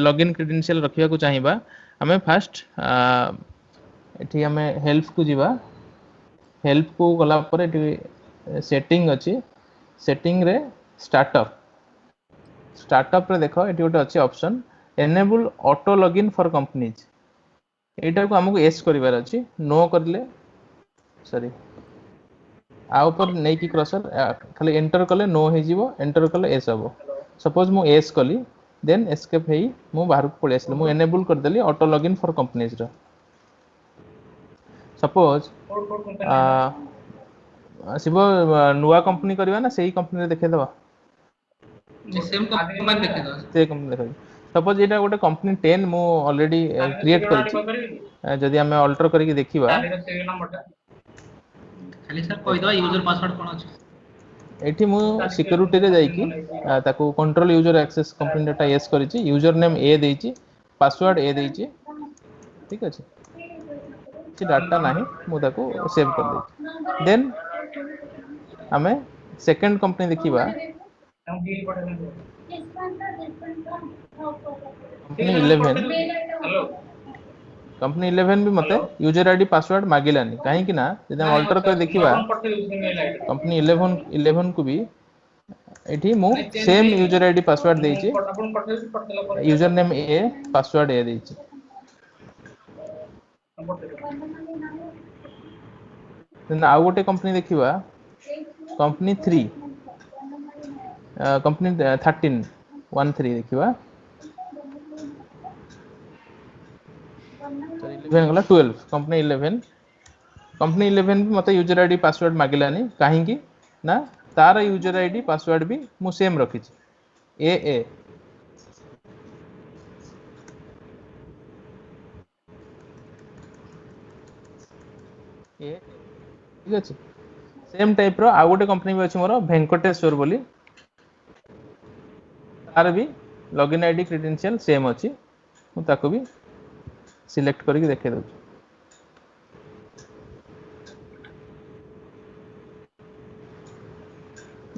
लॉगिन क्रेडेंशियल रखिया को चाहिबा हमें फर्स्ट एठी हमें हेल्प को जीवा हेल्प को गला पर एठी सेटिंग अछि सेटिंग रे स्टार्टअप रे देखो एठी गोटे अछि option enable auto login for companies एटा को हमको एस करिवार अछि नो करले सॉरी आ ऊपर नै की क्रॉसर खाली एंटर करले नो हे जीवो एंटर करले एस हबो सपोज मु एस कली देन एस्केप हेई मु बाहर को पळे आसले मु एनेबल कर देली ऑटो लॉगिन फॉर कंपनीज रो सपोज सिबो नुवा कंपनी करबा ना सेही कंपनी रे देखे दबा सेम कंपनी देखे दो से कंपनी देखे सपोज एटा गोटे कंपनी 10 मु ऑलरेडी क्रिएट करछि जदी हमें अल्टर करके देखिबा खाली सर कहि दो यूजर पासवर्ड कोन अछि एठी मु सिक्योरिटी रे जाई कि ताको control user access company data yes करिछि यूजर नेम ए देछि पासवर्ड ए देइछि ठीक अछि କିଛି डाटा नाही मु ताको सेव कर देइछि देन आमे सेकंड कंपनी देखिबा कंपनी 11 कंपनी 11 भी मते यूजर आईडी पासवर्ड मागिलानी काहे कि ना जदि हम अल्टर कर देखिबा कंपनी 11 को भी एठी मु सेम यूजर आईडी पासवर्ड देइछि यूजर नेम ए पासवर्ड ए देइछि देन आउ गोटे कंपनी देखिबा कंपनी 3 कंपनी 13 देखिबा सॉरी 11 गला 12 कंपनी 11 भी मते यूजर आईडी पासवर्ड मागिलानी काहे कि ना तार यूजर आईडी पासवर्ड भी मु सेम रखी ए ठीक अछि सेम टाइप रो आ गोटे कंपनी भी अछि मोर वेंकटेश्वर बोली तार भी लॉगिन आईडी क्रेडेंशियल सेम अछि मु ताको भी सिलेक्ट करके देखे दउ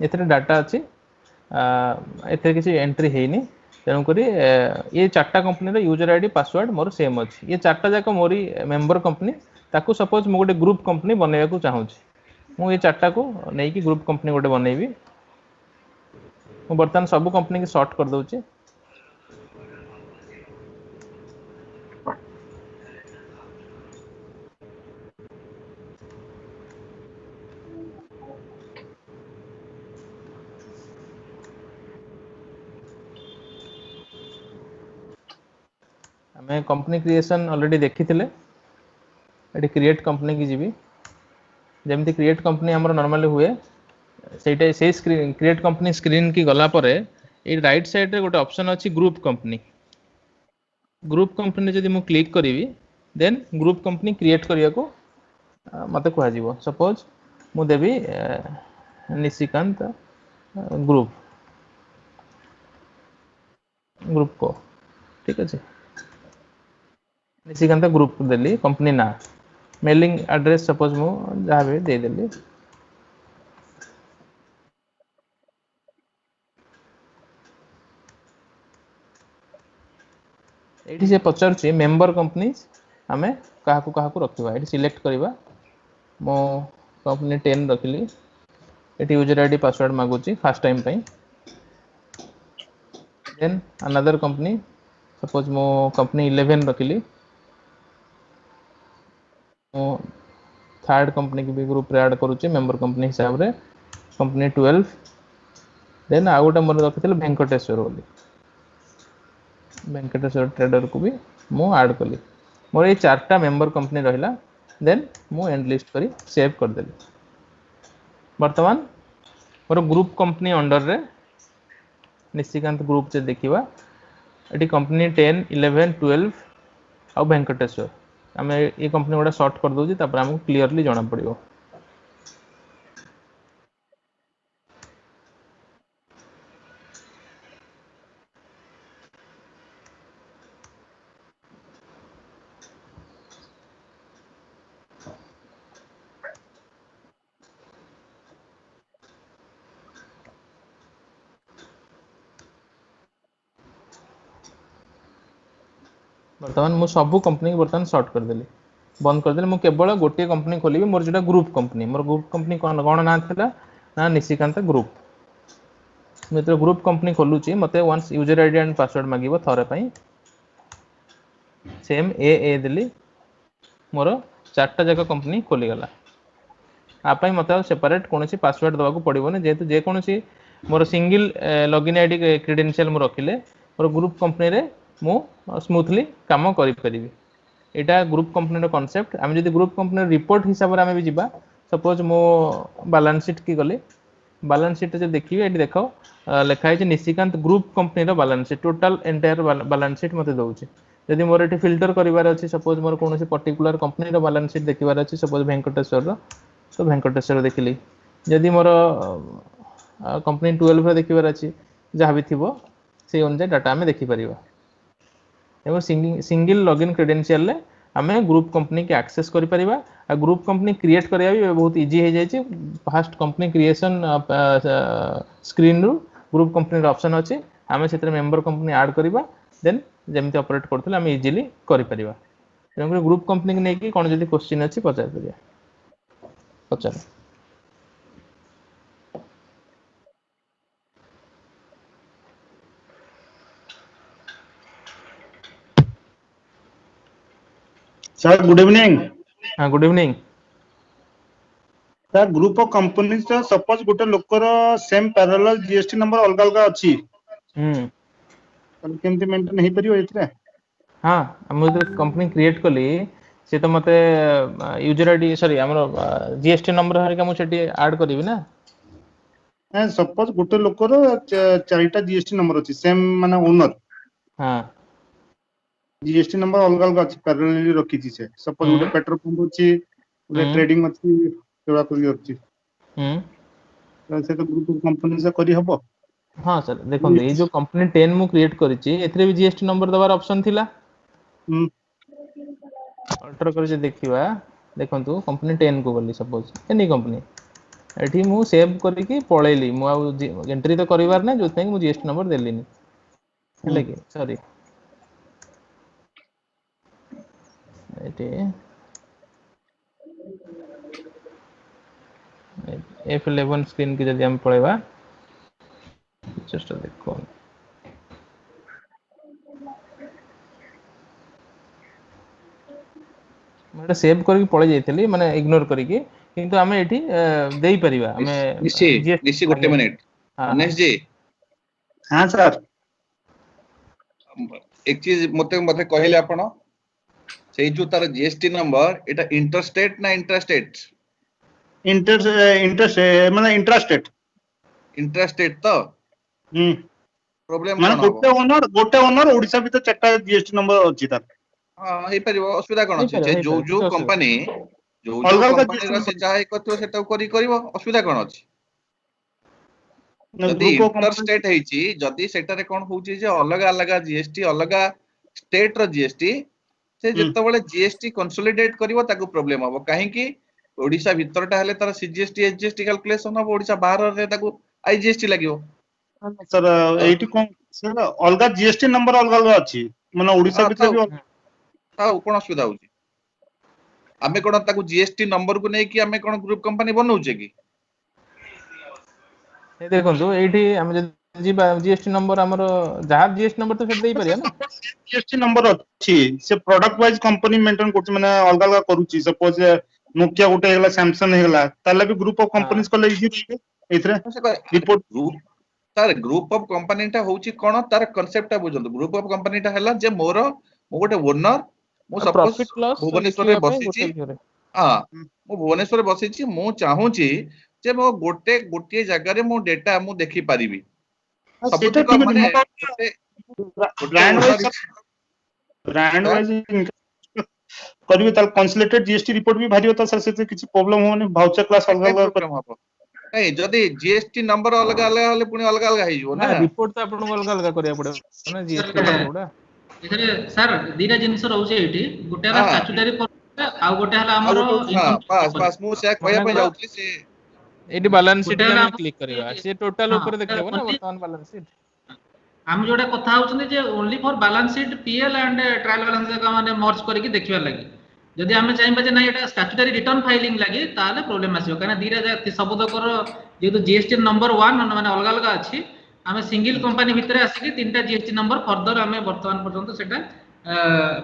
एथरे डाटा अछि एथरे किसी एंट्री हेनी तेणु करी ये चारटा कंपनी रो user ID password more same अछि ये चारटा जाक मोरी मेंबर कंपनी ताको सपोज मु गोटे ग्रुप कंपनी बनेबा को चाहू मु ये चारटा को नै कि ग्रुप कंपनी गोटे बनेबी मु बर्तमान सब कंपनी के सॉर्ट कर दउची हमें कंपनी क्रिएशन ऑलरेडी देखी थिले एटी क्रिएट कंपनी की जीवी जेमती क्रिएट कंपनी हमर नॉर्मली हुए सेटा से स्क्रीन क्रिएट कंपनी स्क्रीन की गला परे ए राइट साइड रे गोटे ऑप्शन अछि ग्रुप कंपनी जदि मु क्लिक करिवि देन ग्रुप कंपनी क्रिएट करिया को मते कहआ जीवो सपोज मु देबी निशिकांत ग्रुप को ठीक अछि निशिकांत ग्रुप देली कंपनी ना मेलिंग एड्रेस सपोज मु जहाँ भी दे देली एठी से पचारछि मेंबर कंपनीज हमें काहाकू रखिबा एठी सिलेक्ट करिबा मो कंपनी 10 रखिली एठी यूजर आईडी पासवर्ड मागुची फर्स्ट टाइम पई देन अनदर कंपनी सपोज मो कंपनी 11 रखिली मो थर्ड कंपनी की भी ग्रुप रे ऐड करूची मेंबर कंपनी हिसाब रे कंपनी 12 देन आ गोटे मोर रखितले वेंकटेश्वर बोली वेंकटेश्वर ट्रेडर को भी मु ऐड कली मोर ये चारटा मेंबर कंपनी रहिला देन मु एंड लिस्ट करी सेव कर देली वर्तमान मोर ग्रुप कंपनी अंडर रे निशिकांत ग्रुप से देखिबा एटी कंपनी 10 11 12 आ वेंकटेश्वर हमें ये कंपनी गोटा सॉर्ट कर दोजी तापर हमको क्लियरली जाना पड़िबो वर्तमान मु सब कंपनी को वर्तमान सॉर्ट कर देली बंद कर देली मु केवल गोटे कंपनी खोलिबी मोर जेटा ग्रुप कंपनी कोन ना थिला ना निशिकांत ग्रुप मित्र ग्रुप कंपनी खोलुची मते once user ID and password मागिबो थरे पई सेम ए देली मोर चारटा जगह कंपनी खोली गला आ पई मते सेपरेट कोनसी पासवर्ड दवा को पड़िबोने जेतु जे कोनसी मोर सिंगल लॉगिन आईडी क्रेडेंशियल मु रखिले मोर ग्रुप कंपनी रे मु स्मूथली काम करि परिबी एटा ग्रुप कंपनी रो कांसेप्ट हम जदी ग्रुप कंपनी रिपोर्ट हिसाब रे हम भी जिबा सपोज मो बैलेंस शीट की गली बैलेंस शीट जे देखिबे एटी देखो लिखा है निशिकांत ग्रुप कंपनी रो balance sheet total entire balance sheet मते दउची यदि मोर एटी फिल्टर करिवार अछि सपोज मोर कोनोसी पर्टिकुलर कंपनी रो बैलेंस शीट देखिवार अछि सपोज वेंकटेश्वर रो तो वेंकटेश्वर देखिली यदि मोर कंपनी 12 रो देखिवार अछि जहाँ भी थिबो से अनुसार डाटा हमें देखि परिबा ଏବଂ ସିଙ୍ଗଲ ଲॉगिन क्रेडेंशियल रे आमे ग्रुप कंपनी के एक्सेस करि परिबा आ ग्रुप कंपनी क्रिएट करिया भी बहुत इजी हो जाय छै फास्ट कंपनी क्रिएशन स्क्रीन रु ग्रुप कंपनी रो ऑप्शन अछि आमे सेते मेंबर कंपनी ऐड करिबा देन जेमति ऑपरेट करथले आमे इजीली करि परिबा तेणु ग्रुप कंपनी के नै कि कोन जदी क्वेश्चन अछि पचार परिया पचार सर गुड इवनिंग हां good evening sir group of companies तो सपोज गोटे लोकर सेम पैरेलल जीएसटी नंबर अलग अलग अछि तन केमति मेंटेन हे परियो एथरे हां हम जो कंपनी क्रिएट कली से तो मते यूजर आईडी सॉरी हमरो जीएसटी नंबर हरिका मु सेठी ऐड करबी ना हां सपोज गोटे लोकर चारिटा जीएसटी नंबर अछि सेम माने ओनर हां जीएसटी नंबर अलग अलग अछि पैरेलली रखी छी से सपोज गोटे पेट्रोल पंप अछि गोटे ट्रेडिंग अछि सेवा करी अछि से तो ग्रुप ऑफ कंपनी से करी हबो हां सर देखो ये जो कंपनी 10 मु क्रिएट करिछि एथरे भी जीएसटी नंबर दबार ऑप्शन थिला अल्टर कर जे देखिबा देखंतु कंपनी 10 को बोली सपोज एनी कंपनी एठी मु सेव करके पळेली मु आ एंट्री तो करिवार ना जोते मु जीएसटी नंबर देलिनी हेले कि सॉरी एटे F11 स्क्रीन की जदी हम पळेबा जस्ट देखो मैं सेव करके पळे जाइतली माने इग्नोर करके किंतु हमें एठी देई परिबा हमें निश्चय गोटे मिनिट अनेश जी हां सर एक चीज मते कहले आपण सेई जो तार जीएसटी नंबर एटा इंटरस्टेट ना इंट्रास्टेट इंटरेस्ट माने इंट्रास्टेट तो प्रॉब्लम माने गोटे ओनर ओडिसा भीतर चारटा जीएसटी नंबर अछि तार हां हे परिबो असुविधा कोन अछि जे जो कंपनी जो कंपनी रा से चाहे करथो सेटा करिवो असुविधा कोन अछि जदी इंटरस्टेट हेची जदी सेटा रे कोन होची जे अलग अलग जीएसटी अलग स्टेट रो जीएसटी से जतबेले जीएसटी कंसोलिडेट करिवो ताकू प्रॉब्लम हबो काहे कि ओडिसा भीतरटा हेले तार सीजीएसटी एचजीएसटी कैलकुलेशन हबो ओडिसा बाहर रे ताकू आईजीएसटी लागिवो सर एठी कोन सर अलग जीएसटी नंबर अलग अलग अछि माने ओडिसा भीतर भी कोन असुविधा होची आमे कोन ताकू जीएसटी नंबर को नै कि आमे कोन ग्रुप कंपनी बनौचे कि ए देखंतु एठी हम जी जीएसटी नंबर हमरो जहार जीएसटी नंबर तो सेट देई परिया ना जीएसटी नंबर अछि से प्रोडक्ट वाइज कंपनी मेंटेन करछ माने अलग अलग करूची सपोज नोकिया गोटे हेला सैमसंग हेला ताले भी ग्रुप ऑफ कंपनीज को इजी रहबे एथरे रिपोर्ट ग्रुप तार ग्रुप ऑफ कंपनी टा होची कोन तार कांसेप्ट टा बुझंतु ग्रुप ऑफ कंपनी टा हेला जे मोर मो गोटे ओनर मो सपोज भुवनेश्वर रे बसिची हां मो भुवनेश्वर रे बसिची मो चाहूची जे मो गोटे जगह रे मो डेटा मो देखि पारिबी सबति को माने ब्रांड वाइज करिवे ताल कंसोलिडेटेड जीएसटी रिपोर्ट भी भारी होता सर से किछि प्रॉब्लम होने भाउचर क्लास अलग अलग नहीं जदी जीएसटी नंबर अलग अलग हले पुनी अलग अलग हे जो ना रिपोर्ट तो आपन को अलग अलग करिया पड़े ना जीएसटी नंबर एथरे सर दीरा जिंस रहउचे एठी गोटे हला स्टैट्यूटरी आ गोटे हला हमरो पास मु से कहया पे जाउतली से एडी बैलेंस शीट पे क्लिक करिवा से टोटल ऊपर देखलेबो ना वर्तमान बैलेंस शीट हम जोडा कथा होचनी जे only for balance sheet PL and trial balance का माने मर्ज करके देखिबा लागि जदि हमें चाहिबा जे ना एटा स्टैट्यूटरी रिटर्न फाइलिंग लागि ताले प्रॉब्लम आसीबो काना दीरा जाति सबदकर जेतु जीएसटी नंबर 1 माने अलग अलग अछि हमें सिंगल कंपनी भीतर आसी तीनटा जीएसटी नंबर फर्दर हमें वर्तमान पर्यंत सेटा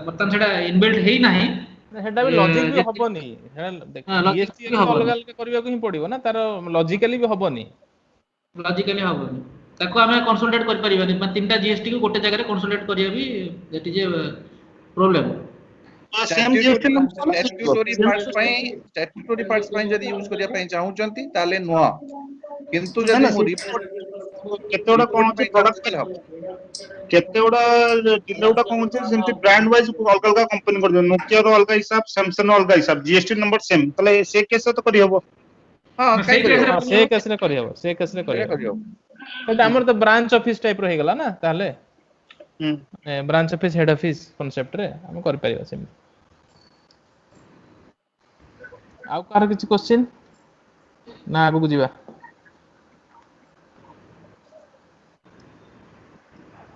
वर्तमान सेटा इनबिल्ट हेई नाही हेटा भी लॉजिक भी हबोनी जीएसटी अलग अलग करबा को ही पड़िबो ना तार लॉजिकली भी हबोनी ताको हमें कंसोलिडेट कर परिबानी तीनटा जीएसटी को गोटे जगह रे कंसोलिडेट करिया भी एटी जे problem same GST statutory parts पई जदी यूज करिया पई चाहूचंती ताले नुआ किंतु जदी मो रिपोर्ट केतेडा कोन अछि प्रोडक्ट केतेडा जिल्लाडा कोन अछि सेमति ब्रांड वाइज अलग अलग कंपनी कर नोकिया रो अलग हिसाब सैमसंग अलग हिसाब जीएसटी नंबर सेम तले से केस तो करि हबो हां से केस रे करि हबो एटा हमर तो ब्रांच ऑफिस टाइप रहि गेला ना ताले branch office head office concept रे हम कर परिबा सेम आउ कार किछ क्वेश्चन ना आगु जीवा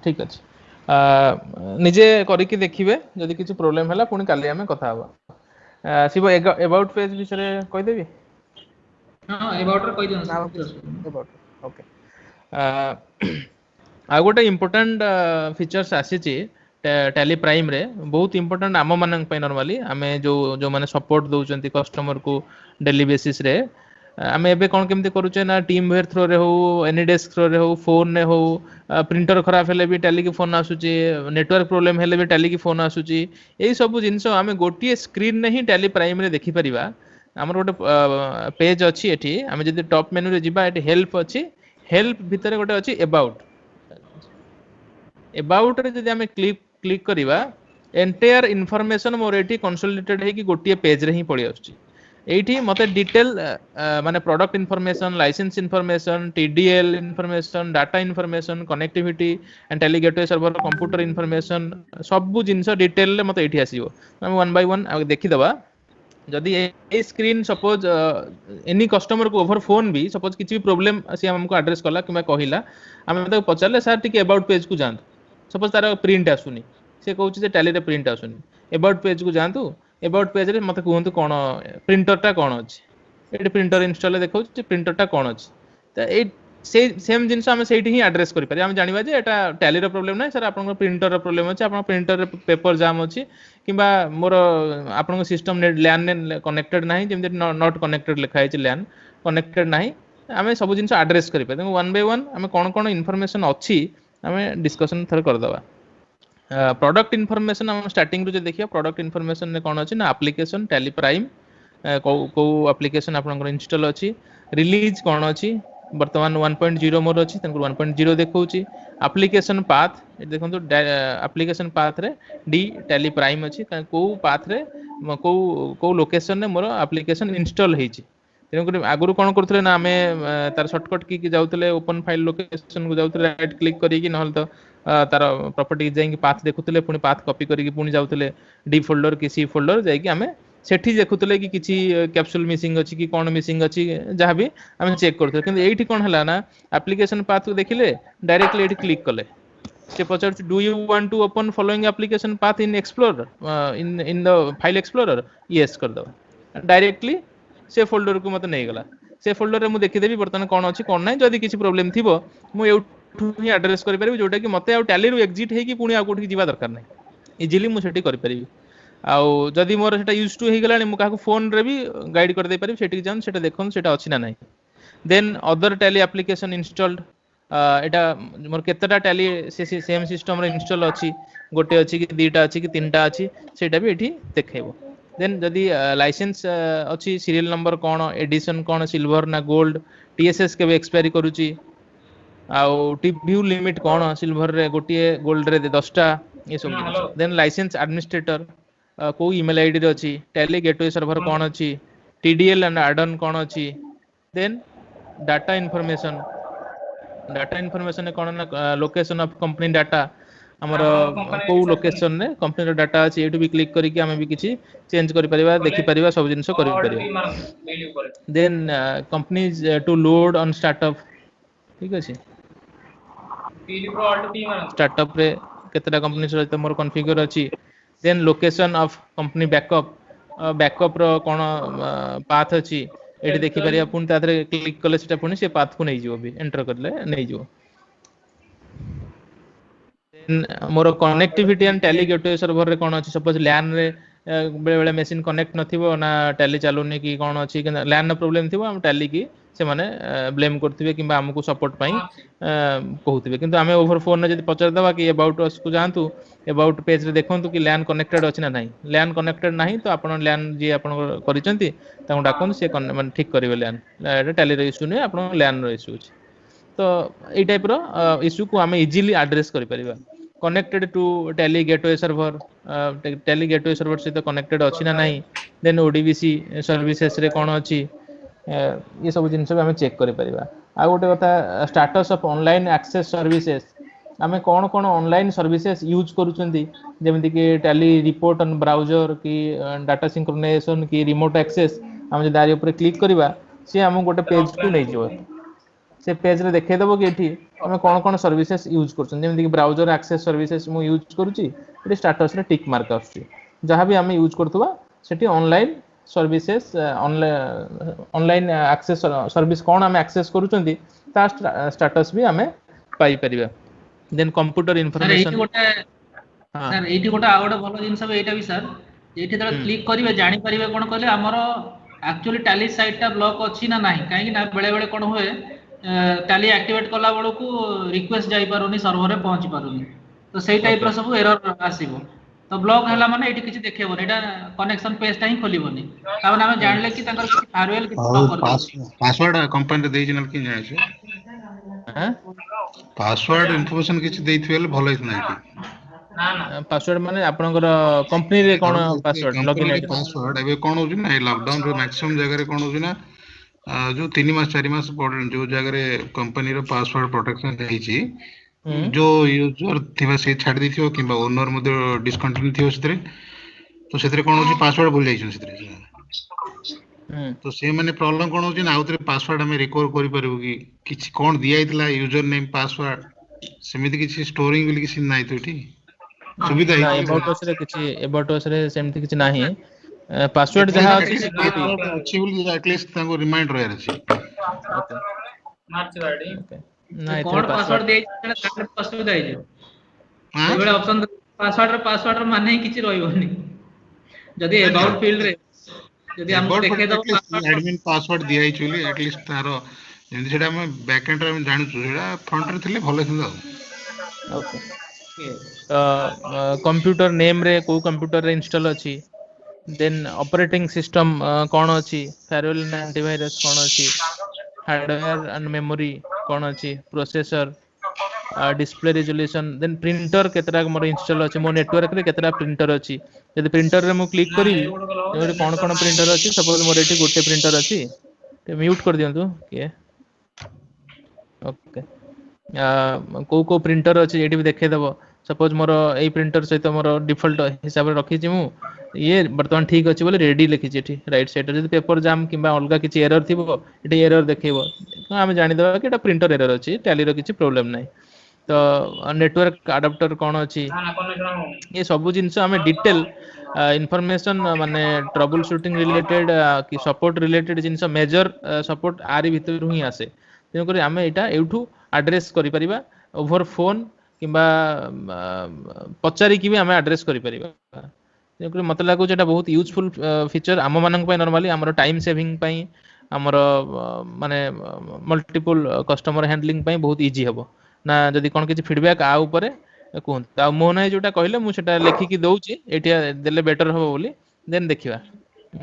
ठीक अछि निजे करिकि देखिबे जदि किछ प्रॉब्लम हला पुनी काली हमें कथा हबा शिव अबाउट पेज विषय कहि देबी हां अबाउट रे कहि दियो अबाउट ओके आ गोटे इंपोर्टेंट फीचर्स आसीची टैली प्राइम रे बहुत इंपोर्टेंट आम मानन पय नॉर्मली आमे जो माने सपोर्ट दउचंती कस्टमर को डेली बेसिस रे आमे एबे कोन केमते करूचे ना टीम वेयर थ्रो रे हो एनी डेस्क थ्रो रे हो फोन ने हो प्रिंटर खराब हेले भी टैली की फोन आसुची नेटवर्क प्रॉब्लम हेले भी टैली की फोन आसुची एई सब जिंस आमे गोटिए स्क्रीन ने ही टैली प्राइम रे देखि परिबा हमर गोटे पेज अछि एठी आमे जदि टॉप मेनू रे जिबा एठी हेल्प अछि हेल्प भितरे गोटे अछि अबाउट रे जदि आमे क्लिक करिबा एंटायर इन्फॉर्मेशन मोर एठी कंसोलिडेटेड है कि गोटिए पेज रे ही पड़ी आछी एठी मते डिटेल माने product information licence information TDL information data information connectivity and Tally gateway server computer information सब जिंस डिटेल ले मते एठी आसीबो हम वन बाय वन देखि दबा जदि ए स्क्रीन सपोज एनी कस्टमर को ओवर फोन भी सपोज किछि भी प्रॉब्लम से हमको एड्रेस कला कि मैं कहिला हम तो पचारले सर टिके अबाउट पेज को जानत सपोज तार प्रिंट आसुनी से कहउछि जे टैली रे प्रिंट आसुनी अबाउट पेज को जानतु अबाउट पेज रे मते कहंतु कोन प्रिंटर टा कोन अछि एटी प्रिंटर इंस्टॉल देखौछि प्रिंटर टा कोन अछि त ए सेम जिंस हम सेठी ही एड्रेस करि पारे हम जानिबा जे एटा टैली रो प्रॉब्लम नै सर आपन प्रिंटर रो प्रॉब्लम अछि आपन प्रिंटर रे पेपर जाम अछि किबा मोर आपन सिस्टम नेट लैन ने कनेक्टेड नाही जेम नॉट कनेक्टेड लिखा है लैन कनेक्टेड नाही हमें सब जिंस एड्रेस करि पारे वन बाय वन हमें कोन कोन इन्फॉर्मेशन अछि हमें डिस्कशन थर कर दबा प्रोडक्ट इन्फॉर्मेशन हम स्टार्टिंग रो जे देखिया प्रोडक्ट इन्फॉर्मेशन ने कोन अछि ना एप्लीकेशन टैली प्राइम को एप्लीकेशन आपन इंस्टॉल अछि रिलीज कोन अछि वर्तमान 1.0 मोर अछि तनकर 1.0 देखौछि एप्लीकेशन पाथ देखंतु एप्लीकेशन पाथ रे डी टैली प्राइम अछि को पाथ रे को लोकेशन ने मोर एप्लीकेशन इंस्टॉल हेछि तेनु आगुरु कोन करथले ना हमें तार शॉर्टकट की जाउतले ओपन फाइल लोकेशन को जाउतले राइट क्लिक करी कि नहल तो तार प्रॉपर्टी जाई पाथ देखुतले पुनी पाथ कॉपी करी कि पुनी जाउतले डी फोल्डर कि सी फोल्डर जाई कि हमें सेठी देखुतले कि किछि कैप्सूल मिसिंग अछि कि कोन मिसिंग अछि जहां भी हम चेक करथले किंतु एठी कोन हला ना एप्लीकेशन पाथ को देखिले डायरेक्टली एठी क्लिक कले से पचार do you want to open following application path in explorer in the file explorer yes कर दो डायरेक्टली से फोल्डर को मते नै गला से फोल्डर रे मु देखि देबी वर्तमान कोन अछि कोन नै जदी किछि प्रॉब्लम थिबो मु एठू ही एड्रेस करि परबी जोटा कि मते आ टैली रो एग्जिट हे कि पुनी आ कोठी जीवा दरकार नै इजीली मु सेठी करि परबी आउ जदी मोर सेटा यूज टू हे गलानी मु काकू फोन रे भी गाइड कर दे परबी सेठी जान सेटा देखन सेटा अछि ना नै then other Tally application installed एटा मोर केतेटा टैली से सेम सिस्टम रे इंस्टॉल अछि गोटे अछि कि दीटा अछि कि तीनटा अछि सेटा भी एठी देखैबो देन जदी लाइसेंस अछि सीरियल नंबर कोन एडिशन कोन सिल्वर ना गोल्ड टीएसएस के एक्सपायरी करूची आउ टिप व्यू लिमिट कोन सिल्वर रे गोटिए गोल्ड रे 10टा ये सब देन लाइसेंस एडमिनिस्ट्रेटर को ईमेल आईडी रे अछि टैली गेटवे सर्वर कोन अछि टीडीएल एंड एड ऑन कोन अछि देन डाटा इन्फॉर्मेशन कोन ना लोकेशन ऑफ कंपनी डाटा हमर को लोकेशन रे कंपनी रो डाटा अछि एटू भी क्लिक करी कि हमें भी किछि चेंज करि परिबा देखि परिबा सब जिंस करि परिबा then companies to load on startup ठीक अछि स्टार्टअप रे केतरा कंपनी सहित मोर कॉन्फ़िगर अछि then location of company backup रो कोन पाथ अछि एठी देखि परिया पुन तादरे क्लिक करले सेटा पुनी से पाथ को नै जिवो भी एंटर करले नै जिवो देन मोर connectivity and Tally gateway server रे कोन अछि सपोज लैन रे बेले बेले मशीन कनेक्ट नथिबो ना टैली चालुनी कि कोन अछि कि लैन न प्रॉब्लम थिबो हम टैली की से माने ब्लेम करथिबे किबा हमकु सपोर्ट पई कहउथिबे किंतु हमें ओवर फोन ने जदी पचार दबा कि अबाउट अस को जानतु अबाउट पेज रे देखंतु कि लैन कनेक्टेड अछि ना नाही लैन कनेक्टेड नाही तो आपण लैन जे आपण करिसंती ताऊ डाकन से माने ठीक करिवे लैन एटा टैली रे इश्यू ने आपण लैन रे इश्यू अछि तो ए टाइप रो इश्यू को हमें इजीली एड्रेस करि परिबा connected to Tally gateway server से तो कनेक्टेड अछि ना नाही देन ओडीबीसी सर्विसेस रे कोन अछि ये सब जिंस भी हमें चेक करि परिबा आ गोटे कथा status of online access services आमे कोन कोन ऑनलाइन सर्विसेज यूज करूचंदी जेमिति कि टैली रिपोर्ट ऑन ब्राउजर कि डाटा सिंक्रोनाइजेशन कि रिमोट एक्सेस हम जे दारी ऊपर क्लिक करबा से हम गोटे पेज को नै जिवो से पेज रे देखे देबो कि एठी हम कोन कोन सर्विसेज यूज करछन जेमिति कि ब्राउजर एक्सेस सर्विसेज मु यूज करूची एठी स्टेटस रे टिक मार्क आछी जहां भी हम यूज करतबा सेठी online services online access service कोन हम एक्सेस करूचंदी ता स्टेटस भी हमें पाई परिबा देन कंप्यूटर इंफॉर्मेशन सर एठी गोटा आ गोटा भलो जिंस बे एटा भी सर एठी तळे क्लिक करिवे जानि परिवे कोन कहले हमर एक्चुअली टैली साइट टा ब्लॉक अछि ना नाही काहे कि ना बेले बेले कोन होए टैली एक्टिवेट कला बेलू को रिक्वेस्ट जाई पारुनी सर्वर रे पहुंच पारुनी तो सेही टाइप रो सब एरर आसीबो तो ब्लॉक हला माने एठी किछि देखेबो एटा कनेक्शन पेज टा ही खोलिबोनी तावन हम जानले कि तांकर किछि फायरवॉल कि ब्लॉक कर पासवर्ड कंपनी दे जनल कि जाय छै हैं पासवर्ड इंफॉर्मेशन किछि देथिवेल भलो हित नै कि पासवर्ड माने आपनकर कंपनी रे कोन पासवर्ड लॉगिन आईडी पासवर्ड एबे कोन होजी ना लॉकडाउन रे मैक्सिमम जगह रे कोन होजी ना जो 3 मास 4 मास जो जगह रे कंपनी रो पासवर्ड प्रोटेक्शन देछि जो यूजर थिबा से छाड़ दिथियो किबा ओनर मधे डिसकंटिन्यू थियो सेतरे तो सेतरे कोन होजी पासवर्ड भूल जाइछन सेतरे तो से माने प्रॉब्लम कोन होजी ना आउतरे पासवर्ड हमें रिकवर करि परबो कि किछि कोन दिया हितला यूजर नेम पासवर्ड समिति किछि स्टोरिंग बिल किछि नाइ तो ठीक सुविधा है एबाउट रे किछि एबाउट रे सेमति किछि नाही पासवर्ड जहा अछि सिक्योरिटी अछि बोली एटलीस्ट ताको रिमाइंडर रहै अछि ओके मार्च गाडी नहीं कोड पासवर्ड दे छले ताकर असुविधा है जो ए बेला ऑप्शन पासवर्ड रे माने किछि रहइबोनी जदी अबाउट फील्ड रे जदी हम देखे दो एडमिन पासवर्ड दिया चली एटलीस्ट तारो जेंति सेटा हम बैक एंड रे हम जानु सेटा फ्रंट रे थिले भलो हिंदा ओके कंप्यूटर नेम रे को कंप्यूटर रे इंस्टॉल अछि देन ऑपरेटिंग सिस्टम कोन अछि फायरवॉल एंड एंटीवायरस कोन अछि हार्डवेयर एंड मेमोरी कोन अछि processor display resolution then printer केतरा मोर इंस्टॉल अछि मो नेटवर्क रे केतरा प्रिंटर अछि यदि प्रिंटर रे मु क्लिक करी एबे कोन कोन प्रिंटर अछि सपोज मोर एठी गोटे प्रिंटर अछि ते म्यूट कर दियंतु के ओके को प्रिंटर अछि एठी भी देखे देबो सपोज मोर ए प्रिंटर सहित मोर डिफॉल्ट हिसाब रे रखी छि मु ये वर्तमान ठीक अछि बोले रेडी लिखि छि एठी राइट साइड रे पेपर जाम किबा अलगा किछि एरर थिबो एठी एरर देखेबो तो हम जानि देबा कि एटा प्रिंटर एरर अछि टैली रो किछि प्रॉब्लम नै तो नेटवर्क अडाप्टर कोन अछि ये सब जिंस हमें डिटेल इंफॉर्मेशन माने ट्रबल शूटिंग रिलेटेड कि सपोर्ट रिलेटेड जिंस मेजर सपोर्ट आरी भीतर ही आसे तेन करी हमें एटा एठू एड्रेस करि परिबा ओवर फोन किबा पचारी कि भी हमें एड्रेस करि परिबा तेन करी मत लागो जेटा बहुत यूजफुल फीचर आम मानन पय नॉर्मली हमर टाइम सेविंग पय हमर माने मल्टीपल कस्टमर हैंडलिंग पय बहुत इजी हबो ना जदी कोन किछि फीडबैक आ ऊपर कोन ता मो नै जोटा कहले मु सेटा लेखि की दउची एटिया देले बेटर हबो बोली देन देखिबा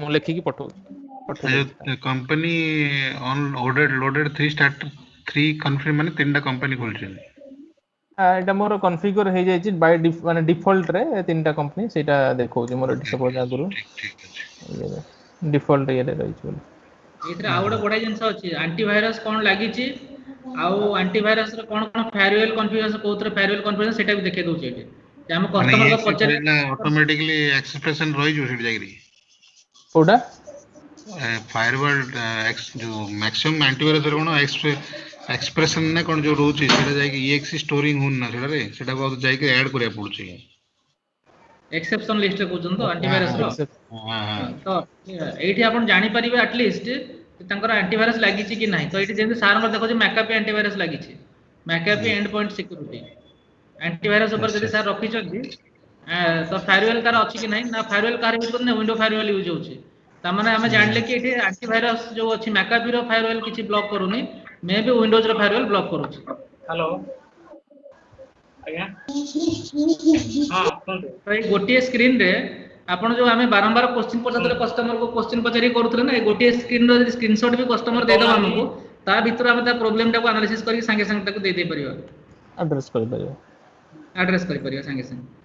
मु लेखि की पठो company on loaded 3 start 3 confirm माने तीनटा कंपनी खोलछन एटा मोर कॉन्फ़िगर हे जाय छि बाय माने डिफॉल्ट रे तीनटा कंपनी सेटा देखौ छि मोर सपोज आगुरु डिफॉल्ट ये रे रहि छि एथरे आउडा बडा जिंस अछि एंटीवायरस कोन लागि छि आउ एंटीवायरस रे कोन कोन फायरवॉल कॉन्फ़िगरेशन कोथरे फायरवॉल कॉन्फ़िगरेशन सेटा भी देखे दउ छि एटे जे हम कस्टमर को पचरे ना ऑटोमेटिकली एक्सप्रेशन रहि जो सेट जागरी कोडा फायरवॉल जो मैक्सिमम एंटीवायरस रे कोन एक्सप्रेशन ने कोन जो रहउछि सेटा जाय कि एक्स स्टोरिंग हुन ना सेटा रे सेटा बहुत जाय के ऐड करिया पड़ुछि एक्सेप्शन लिस्ट रे कोजन तो एंटीवायरस रो तो एठी आपण जानि परिबे एटलीस्ट तांकर एंटीवायरस लागि छि कि नाही तो एठी जेंति सार हमर देखो जे मैकअप एंटीवायरस लागि छि makeup and point security antivirus ऊपर जदि सार रखि छथि तो फायरवॉल कार अछि कि नाही ना फायरवॉल कार यूज करने विंडो फायरवॉल यूज होछि त माने हम जानले कि एठी एंटीवायरस जो अछि मैकअप रो फायरवॉल किछि ब्लॉक करूनी मे भी विंडोज रो फायरवॉल ब्लॉक करूछि हेलो आज्ञा हां तो ए गोटिए स्क्रीन रे आपण जो हमें बारंबार क्वेश्चन पचातले कस्टमर को क्वेश्चन पचारी करूथले ना ए गोटिए स्क्रीन रो जदि स्क्रीनशॉट भी कस्टमर दे दबा हमको ता भीतर हम ता प्रॉब्लम टा को एनालिसिस करी संगे संगे ताको दे दे परिबा एड्रेस करि परिबा संगे संगे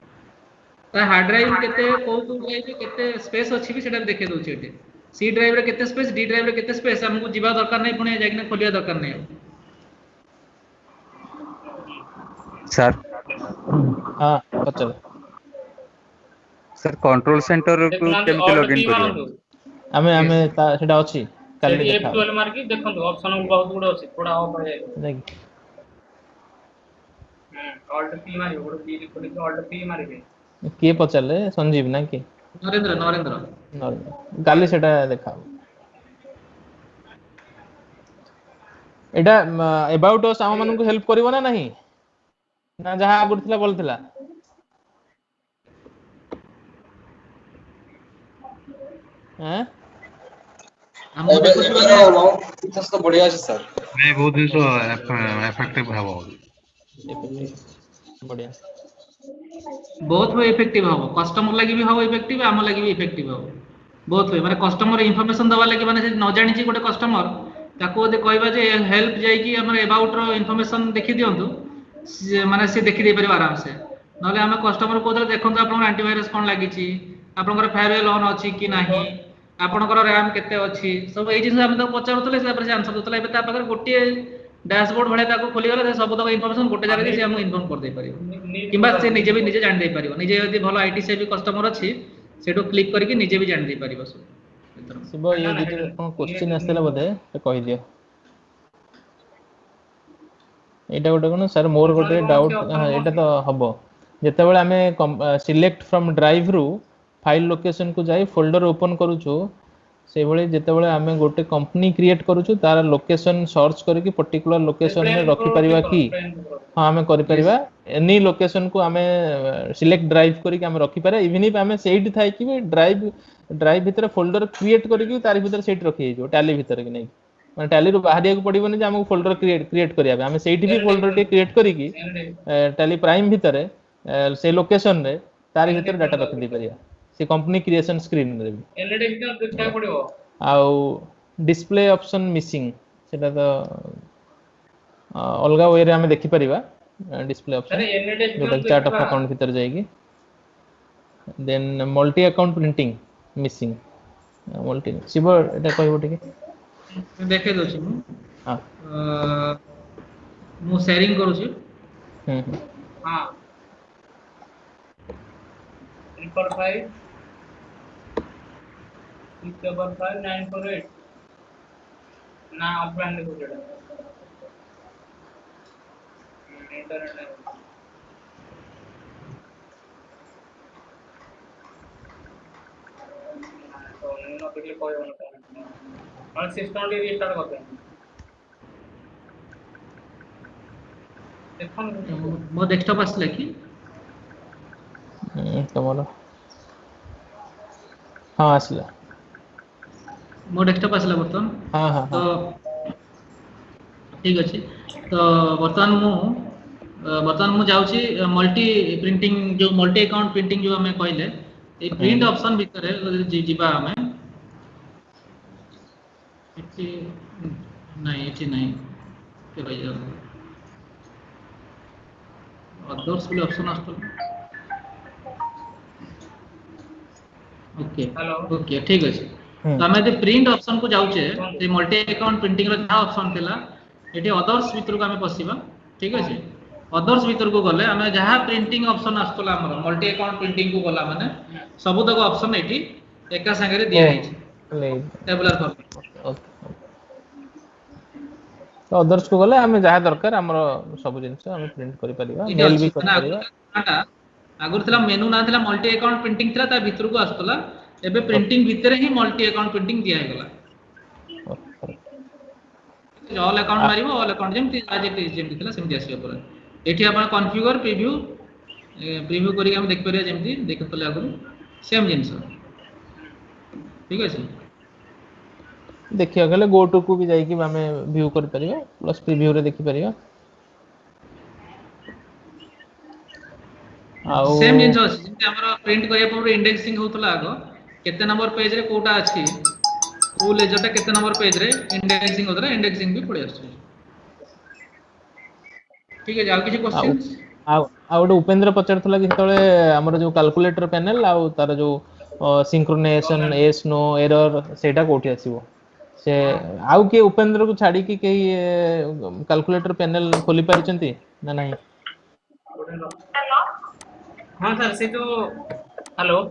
ता हार्ड ड्राइव केते को ड्राइव केते स्पेस अछि भी सेटा देखे दउ छी एटे सी ड्राइव रे केते स्पेस डी ड्राइव रे केते स्पेस हमको जीवा दरकार नै पुणे जागिना खोलिया दरकार नै सर हां पचल सर कंट्रोल सेंटर को केमती लॉगिन करियो आमे सेटा अछि काली सेठी देखा F12 मार के देखंतु ऑप्शन बहुत गुड अछि थोड़ा ऑफ है देखि alt P Mario good P लिखो लिखो ऑल्ट पी मारिबे किए पचले संजीव ना कि नरेंद्र नरेंद्र काली सेटा देखा एटा अबाउट अस हम मानन को हेल्प करिवो ना नहीं ना जहां आगुर थिला बोल थिला हैं हमको देखुछु माने तो बढ़िया छै सर नहीं बहुत दिन सो इफेक्टिव है वो बढ़िया बहुत हुए इफेक्टिव हो कस्टमर लगी भी हो इफेक्टिव आम लगी भी इफेक्टिव हो बहुत हुए माने कस्टमर इनफॉरमेशन दवा लगी माने न जानि छी गोटे कस्टमर ताको दे कहबा जे हेल्प जाई कि हमर अबाउट रो इनफॉरमेशन देखि दियंतु माने से देखि दे परिबा आराम से नले हम कस्टमर को देखंतु आपन एंटीवायरस कोन लागी छी आपनकर फायरवेल ऑन अछि कि नाही आपनकर रैम केते अछि सब ए जिंस हम तो पचारुतले से पर आंसर दतले एबे ता पाकर गोटे डैशबोर्ड भले ताको खोली गले सब तक इनफॉरमेशन गोटे जगह से हम इन्फॉर्म कर दे परिबो किबा से निजे भी निजे जान दे परिबो निजे यदि भलो आईटी से भी कस्टमर अछि सेटो क्लिक करके निजे भी जान दे परिबो शिव ये दिटे कोन क्वेश्चन आस्तला बदे से कहि दियो एटा गोटे कोन सर मोर गोटे डाउट एटा तो हबो जते बेले हमें सिलेक्ट फ्रॉम ड्राइव रु फाइल लोकेशन को जाई फोल्डर ओपन करूछु से भले जते बेले हमें गोटे कंपनी क्रिएट करूछु तार लोकेशन सर्च करके पर्टिकुलर लोकेशन में रखि परिबा की हां हमें करि परिबा एनी लोकेशन को हमें सिलेक्ट ड्राइव करके हमें रखि पारे इवन इफ हमें सेट थाई कि ड्राइव भीतर फोल्डर क्रिएट करके तार भीतर सेट रखि जो टैली भीतर कि नहीं माने टैली रु बाहरिया को पड़िबोनी जे हमको फोल्डर क्रिएट करिया हमें सेठी भी फोल्डर टे क्रिएट करिकी टैली प्राइम भीतर से लोकेशन रे तार भीतर डाटा रख दी परिया से कंपनी क्रिएशन स्क्रीन रे भी एलईडी भीतर देखा पड़िबो आउ डिस्प्ले ऑप्शन मिसिंग सेटा तो अलगा वे रे हमें देखि परिबा डिस्प्ले ऑप्शन अरे एलईडी जोटा चार्ट ऑफ अकाउंट भीतर जाएगी then multi account printing missing multi शिव एटा कहबो ठीक देखे दो छी हां मु शेयरिंग करू छी हां 345 675 948 ना ऑफलाइन लिखो जेडा इंटरनेट तो नो देखले कोई होना और सिस्टम डी रीस्टार्ट करते हैं देखो मो डेस्कटॉप आसले कि तमरो हां आसला मो डेस्कटॉप आसला बर्तन हां हां तो ठीक अछि तो बर्तन मु जाउची मल्टी प्रिंटिंग जो मल्टी अकाउंट प्रिंटिंग जो हमें कहले ए प्रिंट ऑप्शन भीतर जीवा हमें एटी नहीं के भाई अदर्स वाले ऑप्शन आस्तो ओके ठीक अछि तो हमें दे प्रिंट ऑप्शन को जाउचे जे मल्टी अकाउंट प्रिंटिंग रो जा ऑप्शन थिला एटी अदर्स भीतर को हमें पसिबा ठीक अछि अदर्स भीतर को गले हमें जहां प्रिंटिंग ऑप्शन आस्तला हमर मल्टी अकाउंट प्रिंटिंग को गला माने सब तक ऑप्शन एटी एका संगे रे दिया है टेबुलर फॉर्मेट तो अदर्स को गले हमें जहां दरकार हमर सब जिंस हम प्रिंट करि परिबा मेल भी करि परिबा आगुर थिला मेनू ना थिला मल्टी अकाउंट प्रिंटिंग थिला ता भीतर को आस्तला एबे प्रिंटिंग भीतर ही मल्टी अकाउंट प्रिंटिंग दिया है गला ऑल अकाउंट मारिबो ऑल अकाउंट जेमति आज जेमति थिला सेमति आसीबो पर एठी आपण कॉन्फ़िगर प्रीव्यू करी हम देख परिया जेमति देखतले आगुर सेम जिंस ठीक अछि देखिया गले गो टू को भी जाई कि हमें व्यू कर परिबा प्लस प्रीव्यू रे देखि परिबा आउ सेम जिंस अछि जेमति हमर प्रिंट करिया पर इंडेक्सिंग होतला आगो केते नंबर पेज रे कोटा अछि को लेजरटा केते नंबर पेज रे इंडेक्सिंग होतला इंडेक्सिंग भी पड़े आछे ठीक है जाउ किछि क्वेश्चंस आ गोटे उपेंद्र पचारथला कि तळे हमर जो कैलकुलेटर पैनल आ तार जो सिंक्रोनाइजेशन एस नो एरर सेटा कोठी आसीबो से आउ के उपेंद्र को छाड़ी कि कैलकुलेटर पैनल खोली परिचंती ना नहीं हाँ सर से जो हेलो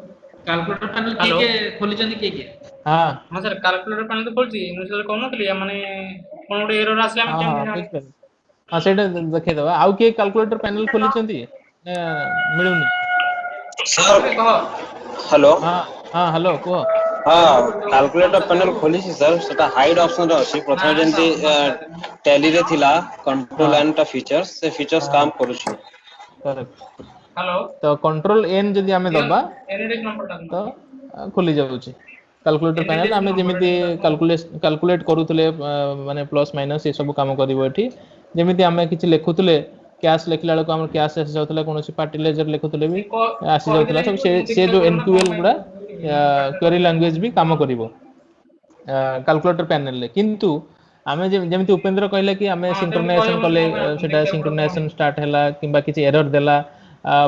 कैलकुलेटर पैनल हेलो के खोलिचंदी के हाँ हाँ सर कैलकुलेटर पैनल तो खोलছি ମୁଁ ସେଟା କହୁନଥିଲି ମାନେ କଣ ଗୋଟେ ଏରର ଆସିଲା ଆମେ हाँ କେମିତି हाँ ଜାଣିବୁ ବୁଝିପାରିଲି हाँ ସେଇଟା ଦେଖେଇଦବା ଆଉ କିଏ କାଲକୁଲେଟର ପ୍ୟାନେଲ ଖୋଲିଛନ୍ତି ନା ମିଳୁନି सर ଏବେ କହ हेलो हाँ हाँ ହ୍ୟାଲୋ କୁହ हाँ कैलकुलेटर पैनल खोली सर सेटा हाइड ऑप्शन रे अछि ନା प्रथम जेंति टैली रे थिला कंट्रोल हाँ एंड टा फीचर्स से फीचर्स हाँ काम करूछु करेक्ट हेलो तो कंट्रोल एन ଯଦି ଆମେ ଦିଅ ଦବା ଏନଡିଏସ୍ ନମ୍ବରଟା ତ ଖୋଲି ଯାଉଛି କାଲକୁଲେଟର ପ୍ୟାନେଲ ଏନଡିଏସ୍ ଆମେ ନମ୍ବର ଯେମିତି କାଲକୁଲେଟ କରୁଥିଲେ ମାନେ ପ୍ଲସ୍ ମାଇନସ୍ ଏ ସବୁ କାମ କରିବ ଏଠି ଯେମିତି ଆମେ କିଛି ଲେଖୁଥିଲେ କ୍ୟାଶ ଲେଖିଲା ବେଳକୁ ଆମର କ୍ୟାଶ ଆସି ଯାଉଥିଲା କୌଣସି ପାର୍ଟି ଲେଜର ଲେଖୁଥିଲେ ବି ସେ ଆସି ଯାଉଥିଲା କହିଦେଲେ ସବୁ ହେଇଯିବ ସେ ମୁଁ ସେ ଦେଖିଲେ ଯୋଉ କହିବ ନା କଣ ଏନକ୍ୟୁଏଲ ପାଇଁ ଗୁଡ଼ା କ୍ୱେରି ଲାଙ୍ଗୁଏଜ ବି କାମ କରିବ କାଲକୁଲେଟର ପ୍ୟାନେଲରେ କିନ୍ତୁ ଆମେ ଯେମିତି ଉପେନ୍ଦ୍ର କହିଲେ କି ଆମେ ହଁ ସେମିତି ସିଙ୍କ୍ରୋନାଇଜେସନ କହିହବନି କଲେ କଣ ପାଇଁ ସେଟା ଦେଖିବାକୁ ପଡିବ କଣ ସିଙ୍କ୍ରୋନାଇଜେସନ ଷ୍ଟାର୍ଟ ହେଲା କିମ୍ବା କିଛି ଏରର ଦେଲା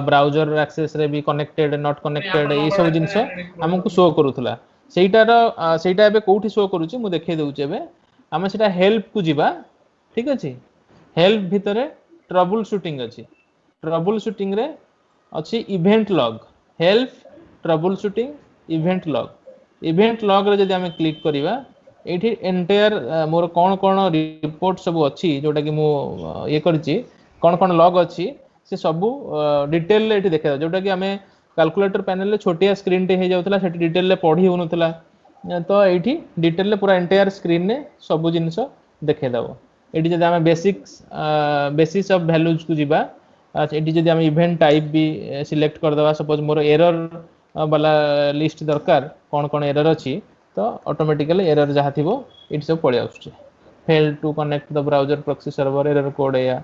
ବ୍ରାଉଜର ଆକ୍ସେସ ରେ ବି କନେକ୍ଟେଡ ନଟ୍ ନାଇଁ କନେକ୍ଟେଡ ଆପଣ ଏଇ ନମ୍ବର ସବୁ ଡାକିଲେ ଜିନିଷ ଏନଡିଏସ୍ ଆମକୁ ନମ୍ବର ଶୋ କରୁଥିଲା ସେଇଟା ଏବେ କୋଉଠି ଶୋ କରୁଛି ମୁଁ ଦେଖେଇ ଦଉଛି ଏବେ ଆମେ ସେଟା ହେଲ୍ପ କୁ ଯିବା ଠିକ ଅଛି ହେଲ୍ପ ଭିତରେ ଟ୍ରବୁଲ ସୁଟିଂ ଅଛି ଟ୍ରବୁଲ ସୁଟିଂ ରେ ଅଛି ଇଭେଣ୍ଟ ଲଗ ହେଲ୍ପ ଟ୍ରବୁଲ ସୁଟିଂ ଇଭେଣ୍ଟ ଲଗ ରେ ଯଦି ଆମେ କ୍ଲିକ୍ କରିବା ଏଇଠି ଏଣ୍ଟାୟାର ମୋର କଣ କଣ ରିପୋର୍ଟ ସବୁ ଅଛି ଯୋଉଟା କି ମୁଁ ଇଏ କରିଛି କଣ କଣ ଲଗ ଅଛି ସେ ସବୁ ଡିଟେଲରେ ଏଠି ଦେଖାଯାଉଛି ଯୋଉଟା କି ଆମେ କାଲକୁଲେଟର ପ୍ୟାନେଲରେ ଛୋଟିଆ ସ୍କ୍ରିନଟେ ହେଇଯାଉଥିଲା ସେଠି ଡିଟେଲରେ ପଢି ହେଉନଥିଲା ତ ଏଇଠି ଡିଟେଲରେ ପୁରା ଏଣ୍ଟାୟାର ସ୍କ୍ରିନରେ ସବୁ ଜିନିଷ ଦେଖେଇଦବ ଏଠି ଯଦି ଆମେ ବେସିସ୍ ଅଫ ଭ୍ୟାଲୁଜ କୁ ଯିବା ଏଠି ଯଦି ଆମେ ଇଭେଣ୍ଟ ଟାଇପ ବି ସିଲେକ୍ଟ କରିଦେବା ସପୋଜ ମୋର ଏରର ବାଲା ଲିଷ୍ଟ ଦରକାର କଣ କଣ ଏରର ଅଛି ତ ଅଟୋମେଟିକାଲି ଏରର ଯାହା ଥିବ ଏଠି ସବୁ ପଳେଇ ଆସୁଛି fail to connect the browser proxy server error code ଏଇଆ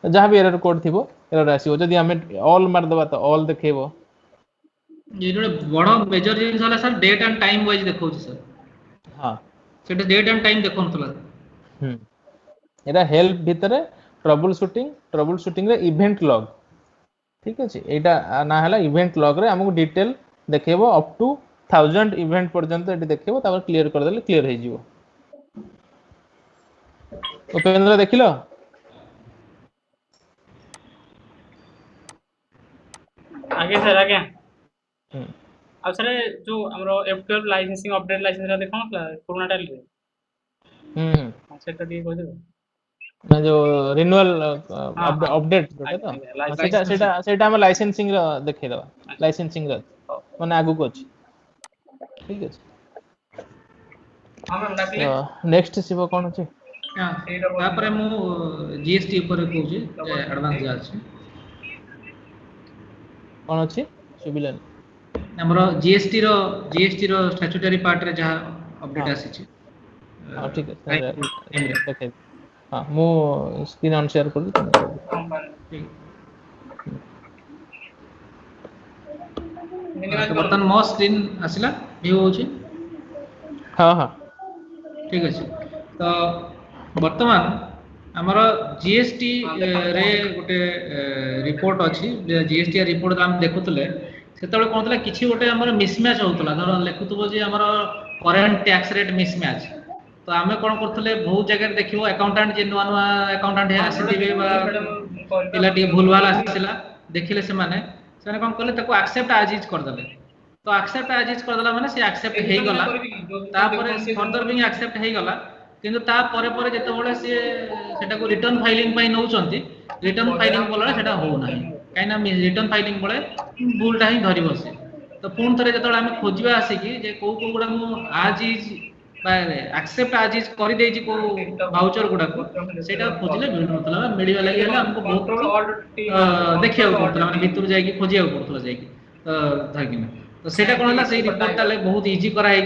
ଯାହା ବି ଏରର କୋଡ ଥିବ ଏରର ଆସିବ ଯଦି ଆମେ ଅଲ୍ ମାରିଦେବା ତ ଅଲ୍ ଦେଖେଇବ ये जो बड़ मेजर जिनिस होला sir date and time wise देखौछि सर हाँ सेटा डेट एंड टाइम देखौनतला एटा हेल्प भितरे ट्रबल शूटिंग रे इवेंट लॉग ठीक अछि एटा ना हला इवेंट लॉग रे हमकु डिटेल देखैबो अप टू 1000 इवेंट पर्यंत एटी देखैबो तापर क्लियर कर देले क्लियर हे जिवो उपेंद्र देखिलो आगे सर आगे अब सर जो हमरो F12 लाइसेंसिंग अपडेट लाइसेंस रा देखो ना पुराना टाइल रे सेटा दी कह दे ना जो रिन्यूअल हाँ हाँ अपडेट जोटा तो सेटा हम लाइसेंसिंग रा देखै दवा लाइसेंसिंग रा माने आगु को अछि ठीक अछि हाँ मैम डाकले नेक्स्ट शिव कोन अछि हां तापरे मु जीएसटी ऊपर कहूछि एडवांस जा अछि कोन अछि सुबिलन हमरो जीएसटी रो स्टैट्यूटरी पार्ट रे जहा अपडेट आसी हाँ ठीक है देखे हाँ मु स्क्रीन ऑन शेयर कर तुम कर तो बर्तन मो स्क्रीन आसिला व्यू होची हाँ हाँ ठीक अछि तो वर्तमान हमर जीएसटी रे गोटे रिपोर्ट अछि जीएसटी रिपोर्ट हम देखुतले सेतबे कोन तला किछि गोटे हमर मिसमैच होतला धर लेखुतबो जे हमर करेंट टैक्स रेट मिसमैच तो आमे कोन करथले बहुत जगह देखिबो अकाउंटेंट जे नुआ नुआ अकाउंटेंट आसीथिबे बा पिला टी भूल भाल आसीला देखिले से माने कोन करले ताको एक्सेप्ट एज इज कर दले तो एक्सेप्ट एज इज कर दला माने से एक्सेप्ट हेई गला तापर फर्दर भी एक्सेप्ट हेई गला किंतु ता परे परे जते बोले से सेटा को रिटर्न फाइलिंग पई नउचंती रिटर्न फाइलिंग बोला सेटा हो नाही काइना रिटर्न फाइलिंग बोले भूलटा ही धरि बसे तो पुन थरे जते आमे खोजिबा आसी कि जे को को गुडा मु आज इज बा एक्सेप्ट एज इज करि देई छी को वाउचर गुडा को सेटा खोजिले मिल नतला मिलिबा लागि हला हमको बहुत देखिया पड़तला माने भितर जाई कि खोजिया पड़तला जाई कि धागिना तो सेटा कोन हला सेई रिपोर्ट ले बहुत इजी करा है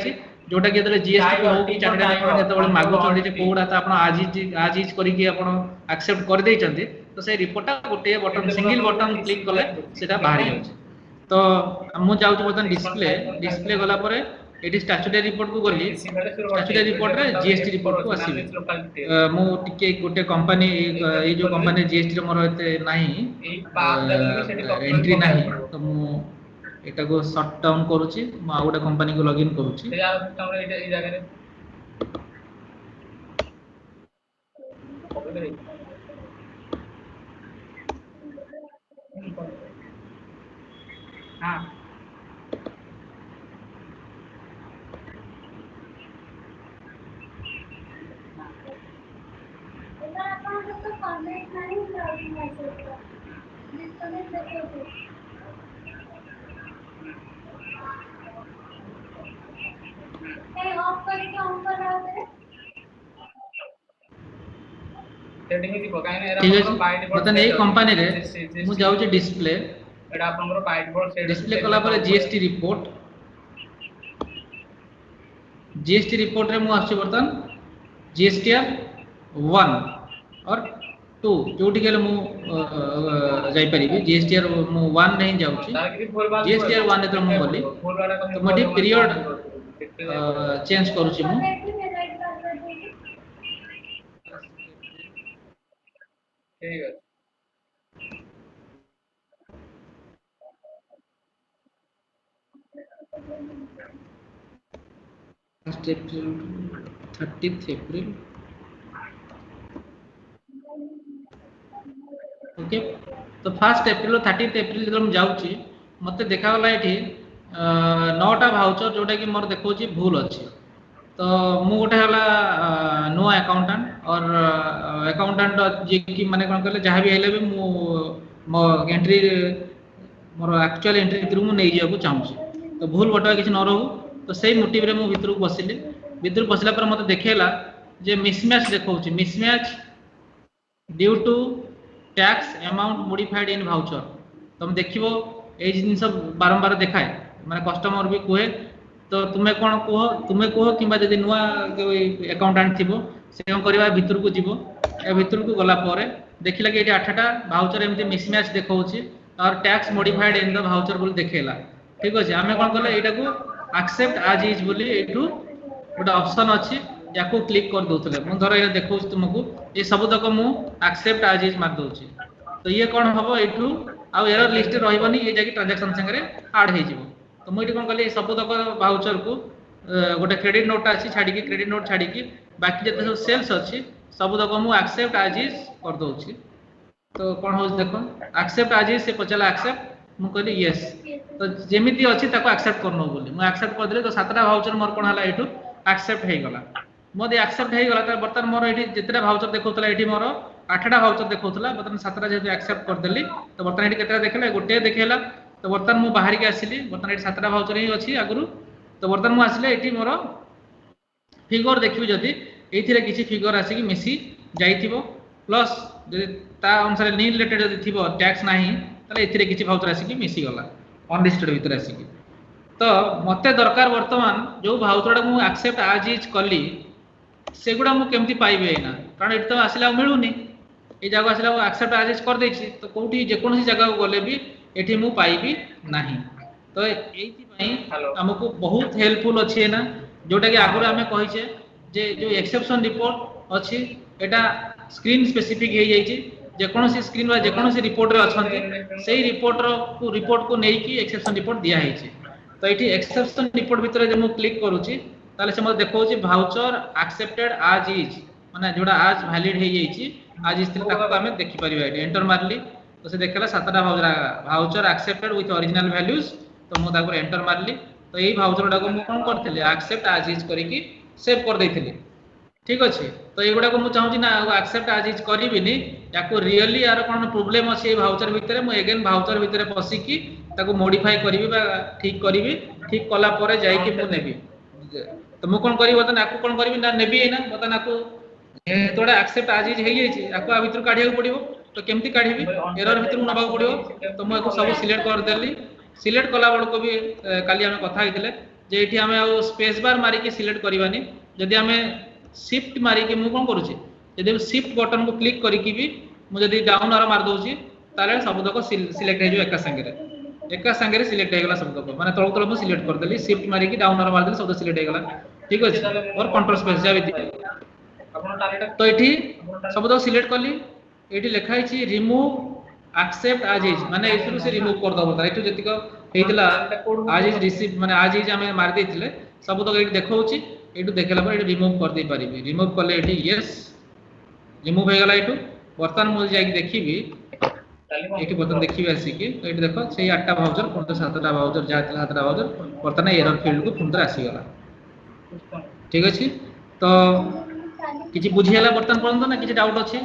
जोटा कि जतले जीएसटी को हो कि चार्टर्ड अकाउंटेंट जतबे मागु चंदी जे कोडा त आपण आज इज करी कि आपण एक्सेप्ट कर देई चंदी तो से रिपोर्टटा गोटे बटन सिंगल बटन क्लिक कले सेटा बाहर जाउछ तो मु जाउछ बटन डिस्प्ले गला परे एटी स्टैट्यूटरी रिपोर्ट को गली स्टैट्यूटरी रिपोर्ट रे जीएसटी रिपोर्ट को आसीबे मु टिके गोटे कंपनी ए जो कंपनी जीएसटी रे मोर एते नाही एंट्री नाही तो मु एटा को शट डाउन करूची म आ गोटे कंपनी को लॉगिन करूची ए जगह रे हाँ सेटिंग ही काहे ना ठीक एरा अछि बाय डिफॉल्ट बतन एई कंपनी रे मु जाउची डिस्प्ले एटा आपनकर बाय डिफॉल्ट सेट डिस्प्ले कला पर जीएसटी रिपोर्ट रे मु आछि बर्तन जीएसटीआर 1 और 2 जोटी गेले मु जाई परिबी जीएसटीआर मु 1 नहीं जाउची जीएसटीआर 1 एतर मु बोली तो मटी पीरियड चेंज करूची मु ठीक है first April 30th April okay तो फर्स्ट अप्रैल 30th अप्रैल जब हम जाउची मते देखा गला एठी 9टा भाउचर जोटा कि मोर देखौची भूल अछि तो मु गोटे हला नो अकाउंटेंट और अकाउंटेंट जे कि माने कोन कहले जहां भी आइले भी मु मो एंट्री मोर एक्चुअल एंट्री भितर मु नै जाबु चाहूची तो भूल बटा किछ न रहू तो सेही मोटिव रे मु भितर बसिली भितर बसला पर मते देखेला जे मिसमैच देखौची mismatch due to tax amount modified in voucher तुम देखिबो ए जिनिस बारंबार देखाए माने कस्टमर भी कोहे तो तुम्हें कौन कह कि जदि नुआ अकाउंटेंट थी से कौन करवा भितर को जीवो या भितर को गला पर देखिला कि ये 8टा भाउचर एमती मिसमैच देखौची और tax modified in the voucher बोली देखेला ठीक अछि आमे कोन करले एटा को एक्सेप्ट एज इज बोली एठू गोटे ऑप्शन अछि याको क्लिक कर दोतले मु धर ए देखौची तुमको ये सब तक मु एक्सेप्ट एज इज मार दोची तो ये कौन हबो एठू आ एरर लिस्ट रहइबनी ए जाकी ट्रांजैक्शन संगे ऐड हे जिवो तो मुझे कौन कली सब तक भाउचर को गोटे क्रेडिट नोट अच्छी छाड़ी क्रेडिट नोट छाड़ी बाकी जिते सब सेल्स अच्छी सब तक मुझे एक्सेप्ट एज इज कर दूसरी तो कौन हो देख एक्सेप्ट एज इज से पचारा एक्सेप्ट मु कहली यस तो जेमिति अच्छी ताको एक्सेप्ट करनो बोली मु एक्सेप्ट कर देले तो 7टा भाउचर मोर कोन हला एठू एक्सेप्ट हे गला मोदी एक्सेप्ट हे गला त बर्तन मोर एठी जेतेटा भाउचर देखौतला एठी मोर 8टा भाउचर देखौतला बर्तन 7टा जेतु एक्सेप्ट कर देली तो बर्तन एठी केतेटा देखला गोटे देखेला तो बर्तन मु बाहर के आसिली बर्तन एठी 7टा भाउचर ही अछि आगुरु तो बर्तन मु आसिले एठी मोर फिगर देखिबि जदी एथिरे किछि फिगर आसी कि मिसी जाइथिबो प्लस जदी ता अनुसार नी रिलेटेड जदी थिबो टैक्स नाही तले एथिरे किछि भाउचर आसी कि मिसी गला अनलिस्टेड भीतर आसी कि तो मते दरकार वर्तमान जो भाउचरडा मु एक्सेप्ट एज इज कली सेगुडा मु केमति पाइबे ना कारण एठी तो आसिला मिलुनी ए जागा आसिला एक्सेप्ट एज इज कर देछि तो कोठी जे कोनसी जगह को गले भी एठी मु पाइबी नाही तो एथि पई हमको बहुत हेल्पफुल अछि ना जोटा कि आगुर हमें कहि छे जे जो एक्सेप्शन रिपोर्ट अछि एटा स्क्रीन स्पेसिफिक हे जाई छी जे कोनसी स्क्रीन वा जे कोनसी रिपोर्ट रे अछंती सेही रिपोर्ट को नै कि एक्सेप्शन रिपोर्ट दिया हे छी तो एठी एक्सेप्शन रिपोर्ट भीतर जे मु क्लिक करूची ताले से मते देखौ छी भाउचर एक्सेप्टेड एज इज माने जोडा आज वैलिड हे जाई छी आज इस ताको हमें देखि परिबा एठी एंटर मारली तो से देखला 7टा voucher accepted with original values तो मु ताको एंटर मारली तो एही भाउचरडा को मु कोन करथिले एक्सेप्ट एज इज करी कि सेव कर देथिले ठीक अछि तो एगुडा को मु चाहूची ना एक्सेप्ट एज इज करिबिनी याको रियली यार कोन प्रॉब्लम अछि ए भाउचर भितरे मु अगेन भाउचर भितरे पसी कि ताको मॉडिफाई करिवि बा ठीक करिवि ठीक कला परे जाई कि मु नेबी तो मु कोन करिवो त नाको कोन करिवि ना नेबी एना बता नाको तोडा एक्सेप्ट एज इज हे जाई छी याको आ भितर काढिया पड़िबो तो केमती काढिबी एरर भितर नबा पड़िबो तो मु सब सिलेक्ट कर देली सिलेक्ट कला बड़ को भी काली हमें कथा हितले जे एठी हमें आ स्पेस बार मारी के सिलेक्ट करबानी जदी हमें शिफ्ट मारी के मु कोन करूची जदी शिफ्ट बटन को क्लिक करी कि भी मु जदी डाउन आरो मार दोची ताले सब तक सिलेक्ट हे जो एका संगे रे सिलेक्ट हे गला सब तक माने तळ तळ मु सिलेक्ट कर देली शिफ्ट मारी के डाउन आरो मार देली सब सिलेक्ट हे गला ठीक अछि और कंट्रोल स्पेस जाबी तो एठी सब तक सिलेक्ट करली एठी लिखा छि रिमूव एक्सेप्ट एज इज माने एथुरु से रिमूव कर दबो तार एठु जतिक हेतिला एज इज रिसीव माने एज इज हमें मार देथिले सब तक एठी देखौछि एठु देखला पर एठी रिमूव कर दे परिबी रिमूव करले एठी यस रिमूव हे गला एठु बर्तन मु जाई देखिबी एठी बटन देखिबे आसी कि तो एठी देखो सेही 8टा भाउचर पुन 7टा भाउचर जा 7टा भाउचर वर्तमान एरर फील्ड को पुन आसी गला ठीक अछि तो किछि बुझी हला बर्तन पर्यंत ना किछि डाउट अछि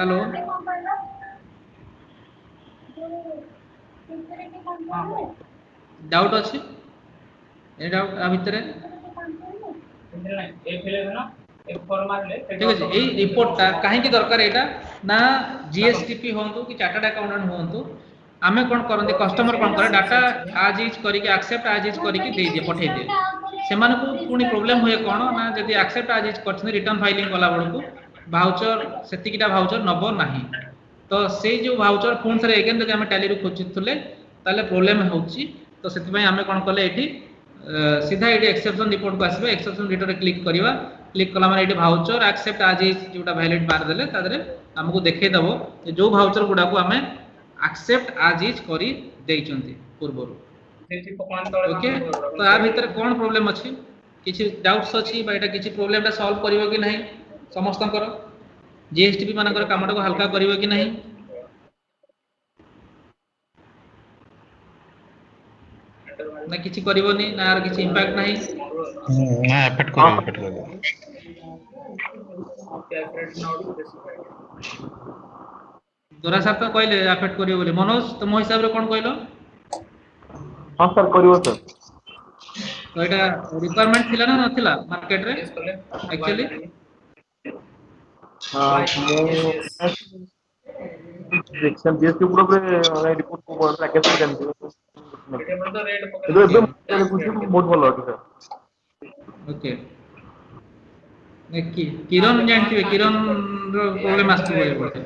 हेलो डाउट अछि ए डाउट आ भितरे ठीक अछि ए रिपोर्ट ता काहे की दरकार एटा ना जीएसटीपी होंतु कि चार्टर्ड अकाउंटेंट होंतु आमे कोन करंती कस्टमर कोन करे डाटा आज इज करी के एक्सेप्ट आज इज करी के दे दे पठे दे सेमान को पुनी प्रॉब्लम होय कोन ना जदी एक्सेप्ट आज इज करछन रिटर्न फाइलिंग वाला बडू भाउचर सेतिकिटा भाउचर नबो नाही तो से जो भाउचर फोन सरे अगेन जदी हमें टैली रो खोजितले ताले प्रॉब्लम होउची तो सेति पय हमें कोन करले एठी सीधा एठी एक्सेप्शन रिपोर्ट को आसीबे एक्सेप्शन रिपोर्ट क्लिक करिवा क्लिक कला माने एठी भाउचर एक्सेप्ट आज इज जोटा वैलिड मार देले तादरे हमको देखे दबो जो भाउचर गुडा को हमें एक्सेप्ट आज इज करी देइचंती पूर्वरु ओके तो आ भीतर कोन प्रॉब्लम अछि किछि डाउट्स अछि बा एटा किछि प्रॉब्लम ता सॉल्व करिवो कि नाही समस्त कर जीएसटीपी मानकर कामटा को हल्का करिवो कि नाही ना किछि करिवोनी ना आर किछि इंपैक्ट नाही ना एफेक्ट करिवो दोरा साथ कहले एफेक्ट करिवो बोली मनोज तुम हिसाब रे कोन कहलो हां सर करिवो सर तो एटा रिक्वायरमेंट थिला ना नथिला मार्केट रे एक्चुअली हां section GST group ray report को बोल रहा कैसे जानते तो एकदम कुछ बहुत भलो है सर ओके नेकी किरण जानथिबे किरण रो प्रॉब्लम आस्तु बोले बोलते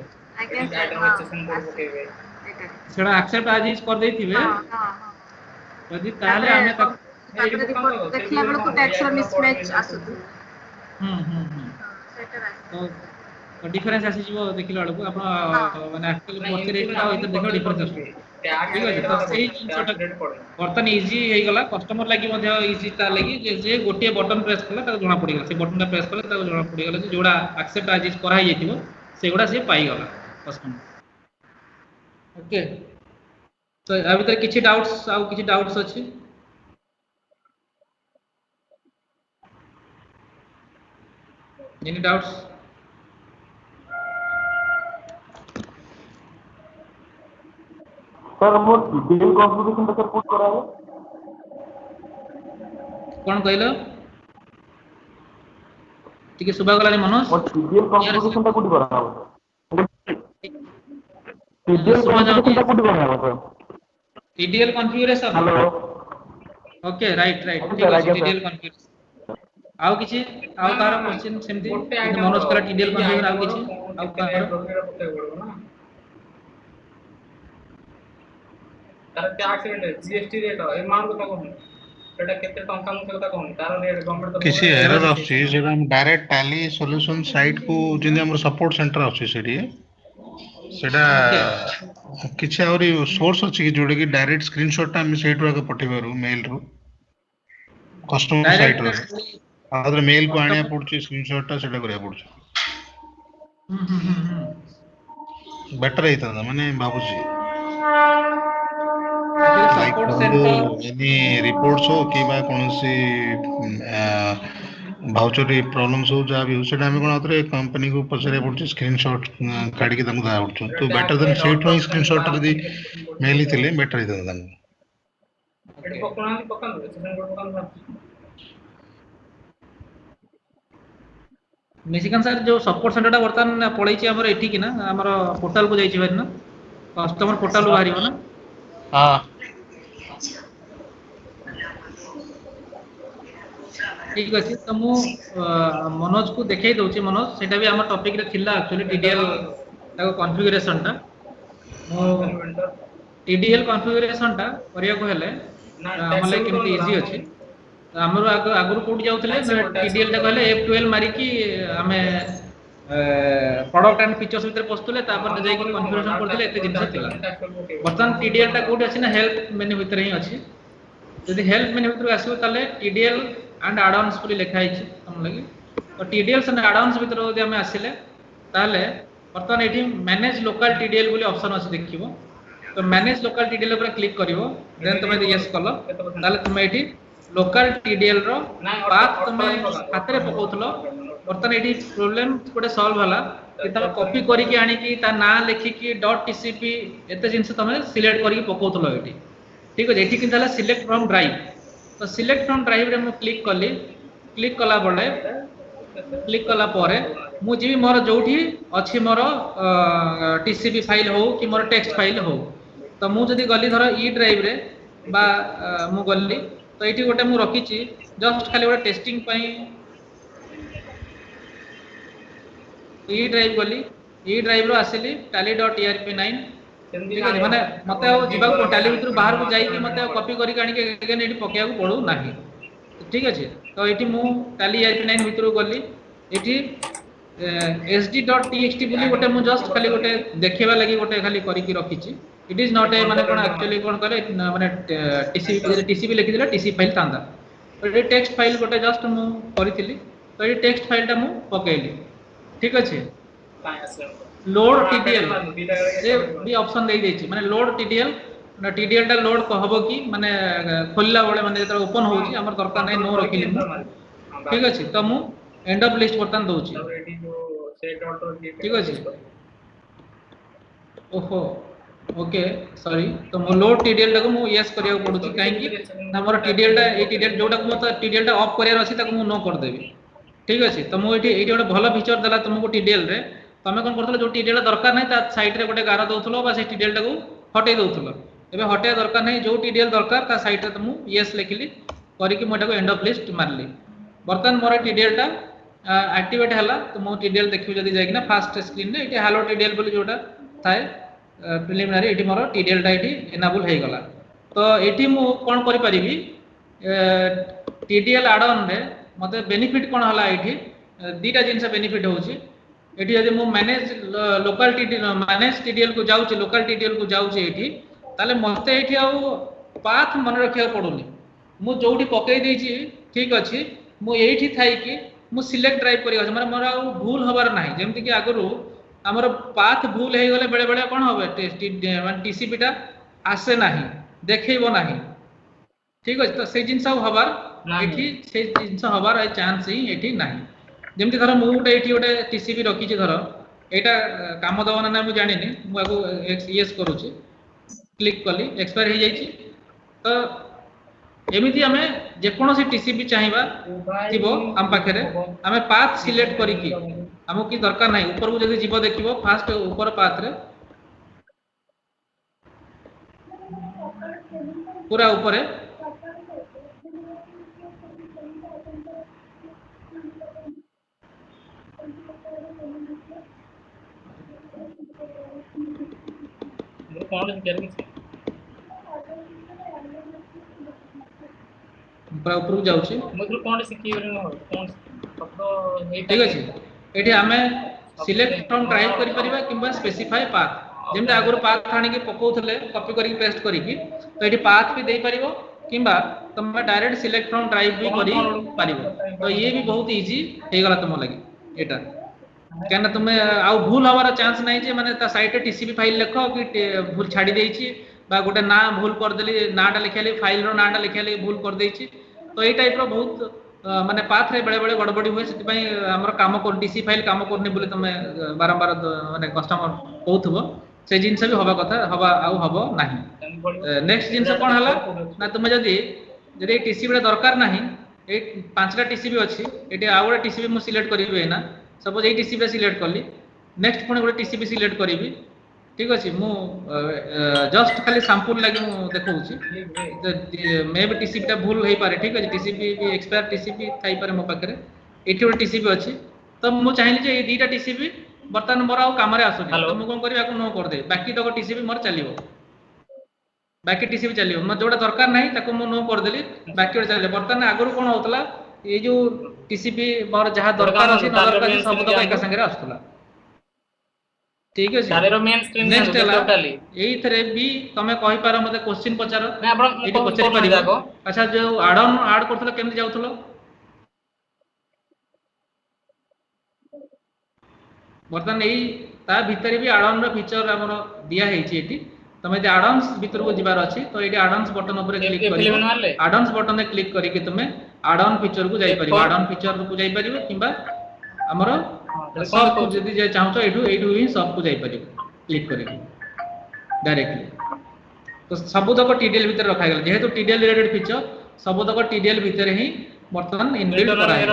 सेडा एक्सेप्ट आज इज कर देथिबे यदि ताले हमें देखला बेल को टैक्स मिसमैच आसु तो डिफरेंस आसी जीवो देखिला बेल को आपण माने एक्चुअली मोचे रेट आ इधर देखो डिफरेंस आसु ठीक है तो सही जिनसटा बर्तन इजी हे गला कस्टमर लागि मध्ये इजी ता लागि जे गोटे बटन प्रेस कला ता जणा पड़ी गला से बटन प्रेस कला ता जणा पड़ी गला जे जोडा एक्सेप्ट आज इज करा हियथिबो सेगुडा से पाई गला कस्टमर ओके तो आ भीतर किछि डाउट्स अछि एनी डाउट्स सर वो टीडीएल कॉन्फ़िगरेशन सर पुट करा है कोन कहलो ठीक है सुबह गलानी मनोज और टीडीएल कॉन्फ़िगरेशन ता पुट करा है टीडीएल कॉन्फ़िगरेशन ता पुट करा है sir TDL configuration hello okay right ठीक है टीडीएल कॉन्फ़िगरेशन आउ किछि आउ तार क्वेश्चन सेमती मनोज करा टीडीएल कॉन्फ़िगरेशन आउ किछि आउ तार तार tax rate GST rate amount को कोन सेटा केते टंका मुसे को कोन तार रेट गवर्नमेंट तो किसी एरर आछि जेबा हम डायरेक्ट टैली सॉल्यूशन साइट को जिने हमर सपोर्ट सेंटर आछि सेठी सेटा किछि और सोर्स अछि कि जोडे कि डायरेक्ट स्क्रीनशॉट हम सेट रो पठे बारू मेल रो कस्टमर साइट रो आदर मेल को आनिया पड़छि स्क्रीनशॉट ता सेटा करिया पड़छि बेटर हेता माने बाबूजी सपोर्ट सेंटर यदि रिपोर्ट्स हो कि बा कोनसी भाउचर प्रॉब्लम्स हो जा भी सेटा हम कोन आतरे कंपनी को पसरे पड़छि स्क्रीनशॉट काढी के तमु दा पड़छ तो बेटर देन सेट रो स्क्रीनशॉट यदि मेल ही थिले बेटर हेता दन एडी पकना पकन सेशन कोड पकन मेसिकन सर जो सपोर्ट सेंटर टा वर्तमान पळै छी हमर एठी कि ना हमर पोर्टल को जाई छी भाई ना कस्टमर पोर्टल बाहरिबो ना हां ठीक अछि त मु मनोज को देखै दउची मनोज सेटा भी हमर टॉपिक रे थिला एक्चुअली टीडीएल ताको कॉन्फ़िगरेशन टा टीडीएल कॉन्फ़िगरेशन टा करिया को हेले हमले केमती इजी अछि हमरो आगु कोड जाउतले टीडीएल टा कहले F12 मारी की हमें प्रोडक्ट एंड फीचर्स भीतर पस्तले तापर जाई की कॉन्फ़िगरेशन करथिले एते जिंस थिला बर्तन टीडीएल टा कोड अछि ना हेल्प मेन्यू भीतर ही अछि यदि हेल्प मेन्यू भीतर आसीबो ताले टीडीएल एंड एड-ऑन्स पुरी लिखा हिची हम लगी तो टीडीएल एंड एड-ऑन्स भीतर यदि हमें आसीले ताले बर्तमान एठी मैनेज लोकल टीडीएल बोली ऑप्शन अछि देखिबो तो मैनेज लोकल टीडीएल ऊपर क्लिक करिवो देन तुमे यस कलो ताले तुमे एठी लोकल टीडीएल रो पाथ तुमे हातरे पकोथलो बर्तमान एठी प्रॉब्लम गोटे सॉल्व होला कि तुम कॉपी करी कि आनी कि ता ना लिखि कि .tcp एते जिंस तुमे सिलेक्ट करी पकोथलो एठी ठीक अछि एठी किंतला सिलेक्ट फ्रॉम ड्राइव तो सिलेक्ट फ्रॉम ड्राइव रे मु क्लिक कली क्लिक कला बळे क्लिक कला परे मु जी मोर जोठी अछि मोर टीसीपी फाइल हो कि मोर टेक्स्ट फाइल हो तो मु जदी गली धर ई ड्राइव रे बा मु गली तो एठी गोटे मु रखिछि जस्ट खाली गोटे टेस्टिंग पई ई ड्राइव गली ई ड्राइव रो आसिली tally.erp9 ठीक है माने मते आ जिबा को टैली भीतर बाहर को जाई कि मते कॉपी करी कानी के अगेन एठी पकेया को पड़ू नाही ठीक अछि तो एठी मु tally.erp9 भीतर गली एठी sd.txt बोली गोटे मु जस्ट खाली गोटे देखेबा लागि गोटे खाली करी कि रखिछि इट इज नॉट ए माने कोन एक्चुअली कोन करे माने टीसीपी लिखि दिला टीसी फाइल तांदा तो ए टेक्स्ट फाइल गोटे जस्ट मु करिथिली तो ए टेक्स्ट फाइल टा मु पकेली ठीक अछि लोड टीडीएल ए भी ऑप्शन दे देछि माने लोड टीडीएल ना टीडीएल टा लोड कहबो कि माने खोलला बळे माने जेतर ओपन होउची हमर दरकार नै नो रखिली ठीक अछि त मु एंड ऑफ लिस्ट बटन दोछि ठीक अछि ओहो ओके सॉरी तो मो लोड टीडीएल टा को मु यस करिया पडुची काहे कि ना मोर टीडीएल टा ए टीडीएल जोटा को मत टीडीएल टा ऑफ करिया अछि ताको मु नो कर देबी ठीक अछि तो मु एठी गोटे भलो फीचर देला तुमको टीडीएल रे तमे कोन करथलो जो टीडीएल दरकार नै ता साइड रे गोटे गारा दउथलो बा से टीडीएल टा को हटे दउथलो एबे हटे दरकार नै जो टीडीएल दरकार ता साइड रे तुम यस लिखली करी कि मोटा को एंड ऑफ लिस्ट मारली बर्तन मोर टीडीएल टा एक्टिवेट हला तो मो टीडीएल देखियो जदी जाय कि ना फास्ट स्क्रीन रे एठी हेलो टीडीएल बोली जोटा थाए प्रिलिमिनरी एठी मोर टीडीएल टा एठी एनेबल हे गला तो एठी मु कोन करि परिबी टीडीएल एड ऑन रे मते बेनिफिट कोन हला एठी दीटा जिंस बेनिफिट होउची एठी यदि मु मैनेज लोकल टीडीएल को जाउची लोकल टीडीएल को जाउची एठी ताले मते एठी आ पाथ मन रखिया पडुनी मु जोठी पकई देची ठीक अछि मु एठी थाई कि मु सिलेक्ट ड्राइव करी अछि माने मोर आ भूल हबार नाही जेमति कि आगरु हमर पाथ भूल हे गले बेले बेले कोन होबे टीसीपी टा आसे नाही देखैबो नाही ठीक अछि तो से जिंस हबार एठी से जिंस हबार आ चांस ही एठी नाही जेमति धर मु गोटे एठी गोटे टीसीपी रखी छी धर एटा काम दवना ना मु जानि नि मु आगु यस करूची क्लिक कली एक्सपायर हे जाई छी तो एमिति हमें जे कोनोसी टीसीपी चाहिबा थिबो हम पाखरे हमें पाथ सिलेक्ट करी की हमो की दरकार नाही ऊपर को जदी जीव देखिबो फास्ट ऊपर पाथ रे पूरा ऊपर पूरा ऊपर जाउची मतलब कोन सिकियोर न हो कोन शब्द ठीक अछि एठी हमें सिलेक्ट फ्रॉम ड्राइव करि परिबा किबा स्पेसिफाई पाथ जेमते आगुर पाथ आनी के पकोथले कॉपी करी पेस्ट करी की तो एठी पाथ भी देई परिबो किबा तुम डायरेक्ट सिलेक्ट फ्रॉम ड्राइव भी करी परिबो तो ये भी बहुत इजी हे गला तुम लगी एटा केना तुम आ भूल हवार चांस नाही जे माने ता साइट टीसीपी फाइल लिखो कि भूल छाडी देइची बा गोटे ना भूल कर देली नाटा लिखली फाइल रो नाटा लिखली भूल कर देइची तो ए टाइप रो बहुत माने पाथ रे बेले बेले गड़बड़ी हुए सेति पई हमर काम कर डीसी फाइल काम करनी बोले तुम बारंबार माने कस्टमर कहथबो से जिंस भी हवा कथा हवा आउ हबो नाही नेक्स्ट जिंस कोन हला ना तुम जदी जदी टीसीपी दरकार नाही ए पांचटा टीसीपी अछि एटी आउडा टीसीपी मु सिलेक्ट करिवे ना सपोज ए टीसीपी सिलेक्ट करली नेक्स्ट पुणी गोटे टीसीपी सिलेक्ट करिवि ठीक अछि मु जस्ट खाली सैंपल लागि मु देखौछि मे बी टीसीपी टा भूल होई पारे ठीक अछि टीसीपी भी एक्सपायर टीसीपी थाई पारे मो पाखरे एठी गोटे टीसीपी अछि तो मु चाहली जे ए दीटा टीसीपी बर्तन मोर आ काम रे आसुनी तो मु कोन करिया को नो कर दे बाकी तो टीसीपी मोर चलिबो बाकी टीसीपी चलिबो म जोडा दरकार नाही ताको मु नो कर देली बाकी ओडा चले बर्तन आगरु कोन होतला ए जो टीसीपी मोर जहा दरकार अछि न दरकार सब तो एका संगे आस्तला ठीक अछि सारे रो मेन स्क्रीन नेक्स्ट टोटली एई थरे भी तमे कहि पारो मते क्वेश्चन पचारो नै आपण एटी पचारि परिबो अच्छा जो ऐड ऑन ऐड करथलो केमति जाउथलो बर्तमान यही ता भितर भी आड ऑन रो फीचर हमर दिया हेछि एठी तमे जे आड ऑन्स भीतर को जिबार अछि तो एठी आड ऑन्स बटन ऊपर क्लिक करियो आड ऑन्स बटन रे क्लिक करी कि तुमे आड ऑन फीचर को जाई परिबो आड ऑन फीचर को जाई परिबो किबा हमर सब को जदी जे चाहतो एठू ही सब को जाई परिबो क्लिक करी डायरेक्टली तो सब तक टीडीएल भीतर रखा गेल जेहेतु टीडीएल रिलेटेड फीचर सब तक टीडीएल भीतर ही वर्तमान इनबिल्ट करा है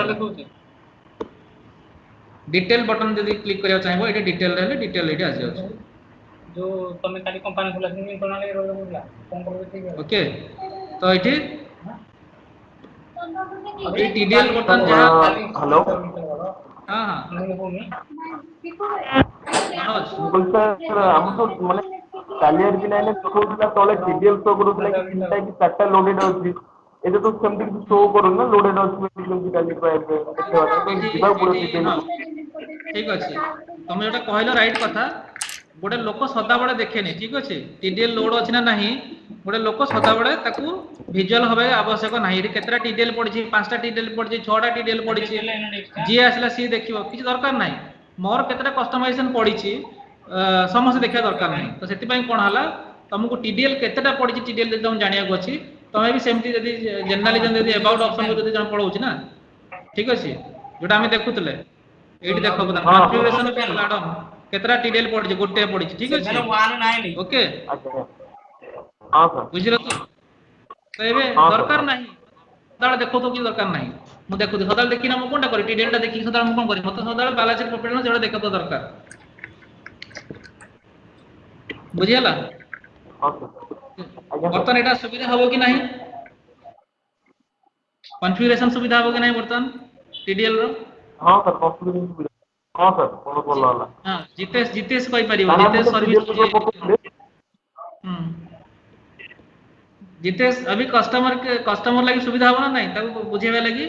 डिटेल बटन जदी क्लिक करिया चाहबो एठी डिटेल रहले डिटेल एठी आ जाउ जो तमे खाली कंपनी खुला सिंग इंटरनल रे रोल बोला कोन कर ठीक है ओके तो एठी ये टीडीएल बटन जहां हेलो हां हां सर हम तो माने कालियर भी लाइन देखौला तले टीडीएल शो करूला कि तीनटा कि चारटा लोडेड अछि एते तो सेमति कि शो करू ना लोडेड अछि कि काली प्राइस देखो दिबा पड़ो ठीक अछि तमे एटा कहलो राइट कथा गोटे लोक सदा बडे देखेनी ठीक अछि टीडीएल लोड अछि ना नाही गोटे लोक सदा बडे ताकू विजुअल होबे आवश्यक नाही एठी केतरा टीडीएल पडछि पांचटा टीडीएल पडछि छटा टीडीएल पडछि जी आसला सी देखिबो किछ दरकार नाही मोर केतरा कस्टमाइजेशन पडछि समस्त देखिया दरकार नाही तो सेति पई कोन हला तुमको टीडीएल केतटा पडछि टीडीएल जदि तुम जानिया को अछि तमे भी सेमति जदि जनरली जदि अबाउट ऑप्शन को जदि जण पढौछि ना ठीक अछि जोटा हम देखुतले एठी देखो बता कॉन्फ़िगरेशन पे लाडन केतरा टीडीएल पडछि गोटे पडछि ठीक अछि मैंने 1 9 ओके हां सर बुझिलो तो एबे दरकार नाही सदाळ देखो तो कि दरकार नाही मु देखु सदाळ देखि ना मु कोनटा करी टीडीएल टा देखि सदाळ मु कोन करी मते सदाळ बैलेंस शीट प्रोफिट ना जेडा देखो तो दरकार बुझियला हां सर बर्तन एटा सुविधा हबो कि नाही कॉन्फ़िगरेशन सुविधा हबो कि नाही बर्तन टीडीएल रो हां सर कॉन्फ़िगरेशन सुविधा हां सर बहुत भल होला हां जितेश कहि परिबो जितेश सर्विस जितेश अभी कस्टमर लगी सुविधा हो ना नहीं ताको बुझेबे लगी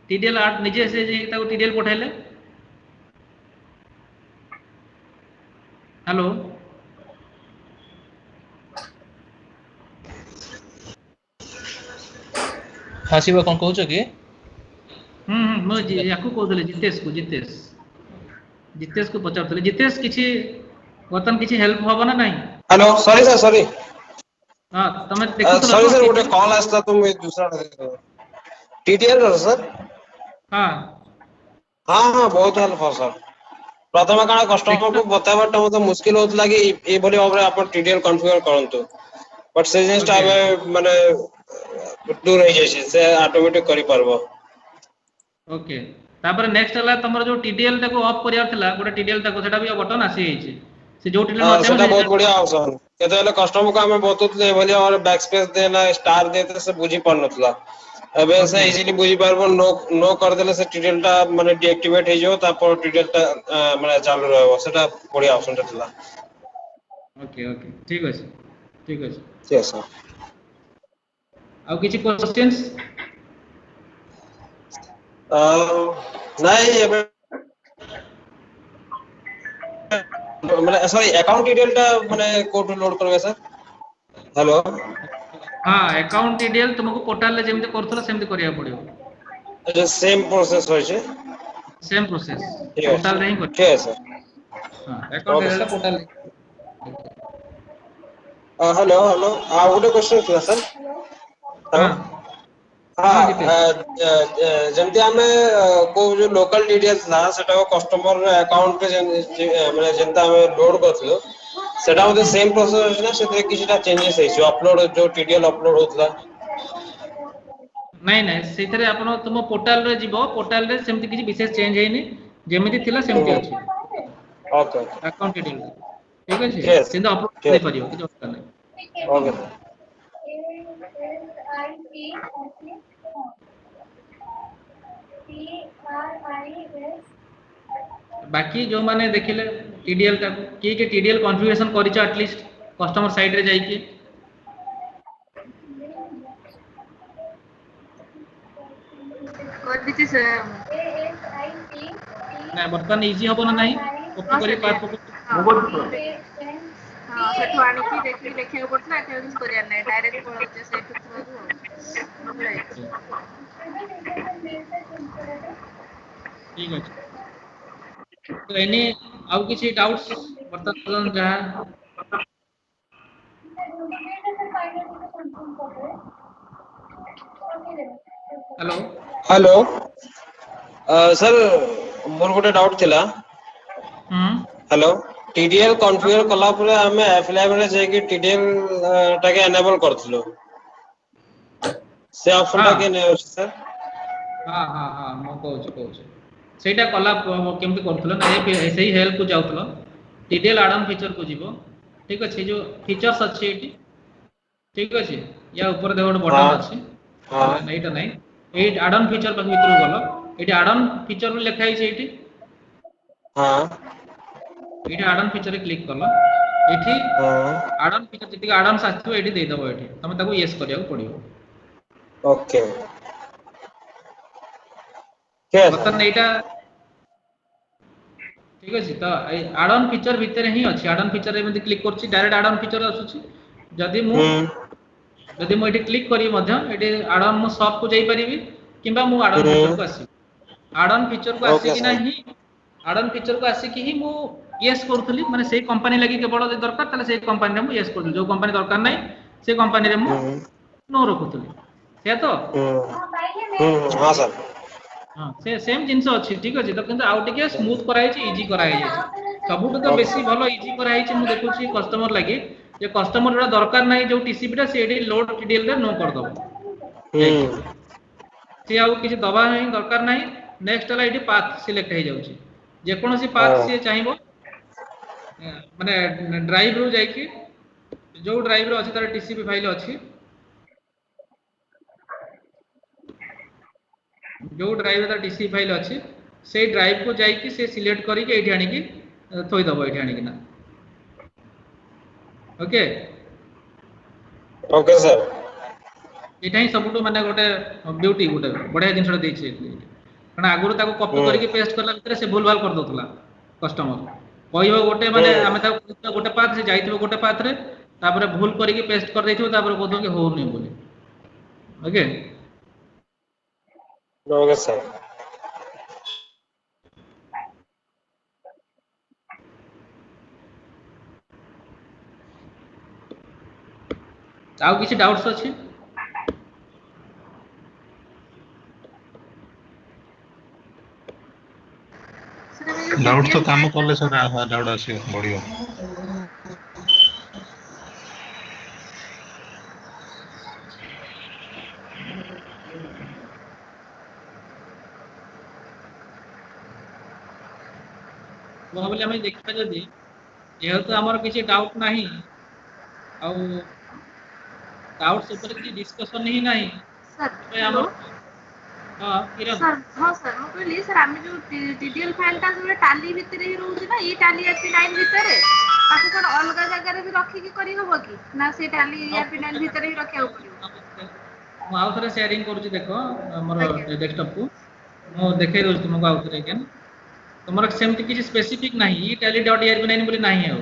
टीडीएल आर्ट निजे से जे ताको टीडीएल पठाइले हेलो हासिबा कोन कहउछ कि म याकू कहउतले जितेश को पचारतले जितेश किछि वर्तन किछि हेल्प होबो ना नहीं हेलो सॉरी सर सॉरी हां तमे देखु तो सॉरी सर गोटे कॉल आस्ता तो मैं दूसरा टीटीएल रो सर हां हां हां बहुत हेल्प हो सर प्रथम काना कस्टमर को बतावटा मते मुश्किल होत लागी ए भली भाबरे आपण टीटीएल कॉन्फ़िगर करंतु बट से जिनिस टाइम माने दूर हो जाय से ऑटोमेटिक करि परबो ओके तापर नेक्स्ट हला तमर जो टीडीएल ताको ऑफ करियार थिला गोटे टीडीएल ताको सेटा भी बटन आसी हेछि से जो टीडीएल हां सेटा बहुत बढ़िया ऑप्शन केते हले कस्टमर को हमें बतुतले भली और बैक स्पेस देना स्टार देते से बुझी पड़नतला अबे से इजीली बुझी पारबो नो कर देले से टीडीएल टा माने डीएक्टिवेट हे जो तापर टीडीएल टा माने चालू रहबो सेटा बढ़िया ऑप्शन टा थिला ओके ओके ठीक अछि यस सर आ किछि क्वेश्चंस नहीं एबे माने सॉरी अकाउंट डिटेल टा माने कोड लोड करबे सर हेलो हां अकाउंट टीडीएल तुमको पोर्टल ले जेमते करथला सेमते करिया पड़ियो अच्छा सेम प्रोसेस होय छे सेम प्रोसेस पोर्टल रे ही कर ठीक है सर हां account detail portal hello hello आ गोटे क्वेश्चन था सर हां जमती हमें को जो लोकल डिटेल्स था सेटा कस्टमर अकाउंट पे माने जेंता हमें लोड करथलो सेटा मते सेम प्रोसेस ना सेते किछटा चेंजेस है जो अपलोड जो टीडीएल अपलोड होतला नहीं नहीं सेथरे आपण तुम पोर्टल रे जीवो पोर्टल रे सेमति किछि विशेष चेंज हेनी जेमिति थिला सेमति अछि ओके अकाउंट डिटेल ठीक अछि सिंध अपलोड कर परियो किछ दरकार नै ओके बाकी जो माने देखिले टीडीएल का के टीडीएल कॉन्फ़िगरेशन करिछ एटलीस्ट कस्टमर साइड रे जाई के कर दिछि से ना बर्तन इजी होबो ना नहीं कॉपी करी पार हां सेठो आनी की देखिया पड़तला एथे कुछ करिया नै डायरेक्ट पळौचे सेठो थ्रू ठीक अछि तो एनी आउ किसी डाउट्स वर्तमान जहाँ हेलो हेलो सर मोर गोटे डाउट थिला हेलो टीडीएल कॉन्फ़िगर कला परे हमें एफ11 रे जे कि टीडीएल टाके एनेबल करथलो से ऑप्शन टा के नै अछि सर हाँ हाँ हाँ मो कहूँ ସେଇଟା କଲା କେମିତି କରୁଥିଲ ନା ସେଇ ହେଲ୍ପ କୁ ଯାଉଥିଲ टीडीएल ଆଡ୍ ଅନ୍ ଫିଚର କୁ ଯିବ ଠିକ ଅଛି ଯୋଉ ଫିଚର୍ସ ଅଛି ଏଠି ଠିକ ଅଛି या ऊपर देखो ଗୋଟେ ବଟନ ଅଛି ନା ଏଇଟା নাই ଏଇ ଆଡ୍ ଅନ୍ ଫିଚର ପାଖ ଭିତରକୁ ଗଲ ଏଠି ଆଡ୍ ଅନ୍ ଫିଚର ଲେଖା ହେଇଛି ଏଠି हां ଏଠି ଆଡ୍ ଅନ୍ ଫିଚର ରେ କ୍ଲିକ୍ କଲ ଏଠି ଆଡ୍ ଅନ୍ ଫିଚର ଯେତିକି ଆଡ୍ ଅନ୍ ଆସିଥିବ ଏଠି ଦେଇଦବ ଏଠି ତମେ ତାକୁ ୟେସ୍ କରିବାକୁ ପଡିବ ओके क्या ବର୍ତ୍ତମାନ ଏଇଟା ठीक अछि तो add on feature भितर ही अछि add on feature एमति क्लिक करछि डायरेक्ट add on feature आसुछि जदि मु एठी क्लिक करी मध्य एठी add on मु शॉप को जाई परिबी किबा मु add on feature को आसी add on feature को आसी कि नाही add on feature को आसी कि ही मु यस करथली माने सेही कंपनी लागि केवल दरकार तले सेही कंपनी रे मु यस करथली जो कंपनी दरकार नाही से कंपनी रे मु नो रखुथली से तो हां सर हां से सेम जिंस अछि ठीक अछि तो किंतु आउट के स्मूथ कराई छि इजी कराई छि सबुठ तो बेसी भलो इजी कराई छि मु देखुछि कस्टमर लागि जे कस्टमर रा दरकार नाही जो टीसीपी रा सेडी लोड टीडीएल रे नो कर दबो से आउ किछि दबा नाही दरकार नाही नेक्स्ट ला इडी पाथ सिलेक्ट हे जाउछि जे कोनोसी पाथ से चाहिबो माने ड्राइव रो जाई कि जो ड्राइव रो अछि तार टीसीपी फाइल अछि जो ड्राइव दा टीसी फाइल अछि से ड्राइव को जाई कि से सिलेक्ट करी के एठी आनी कि थोई दबो एठी आनी कि ना ओके ओके सर एटा ही सबटू माने गोटे ब्यूटी गोटे बढ़िया जिनसटा देछि कारण आगुरु ताको कॉपी करी के पेस्ट करला भितर से भूल भाल कर दोतला कस्टमर कहइबो गोटे माने हमें ताको गोटे पाथ से जाइथिबो गोटे पाथ रे तापर भूल करी के पेस्ट कर दैथिबो तापर कहदो कि हो नै बोली ओके ओके सर आउ किछि डाउट्स अछि डाउट तो काम करले सर डाउट आसी बढ़ियो भाबले हम देखिबा जदी जेहेतु हमर किछि डाउट नाही आ डाउट्स ऊपर किछि डिस्कशन ही नाही सर हमर हां किरण सर हां सर हम कहली सर हम जो टीडीएल फाइल ता जो टाली भीतर ही रहउछि ना ई टाली एपी9 भीतर ताको कोन अलगा जगह रे भी रखी की करी होबो की ना से टाली एपी9 भीतर ही रखिया पड़ियो मु आउ थरे शेयरिंग करूछि देखो हमर डेस्कटॉप को मु देखे दउछि तुमको आउ थरे केन तुमर सेमति किछि स्पेसिफिक नाही ई टाली.erp9 बोली नाही है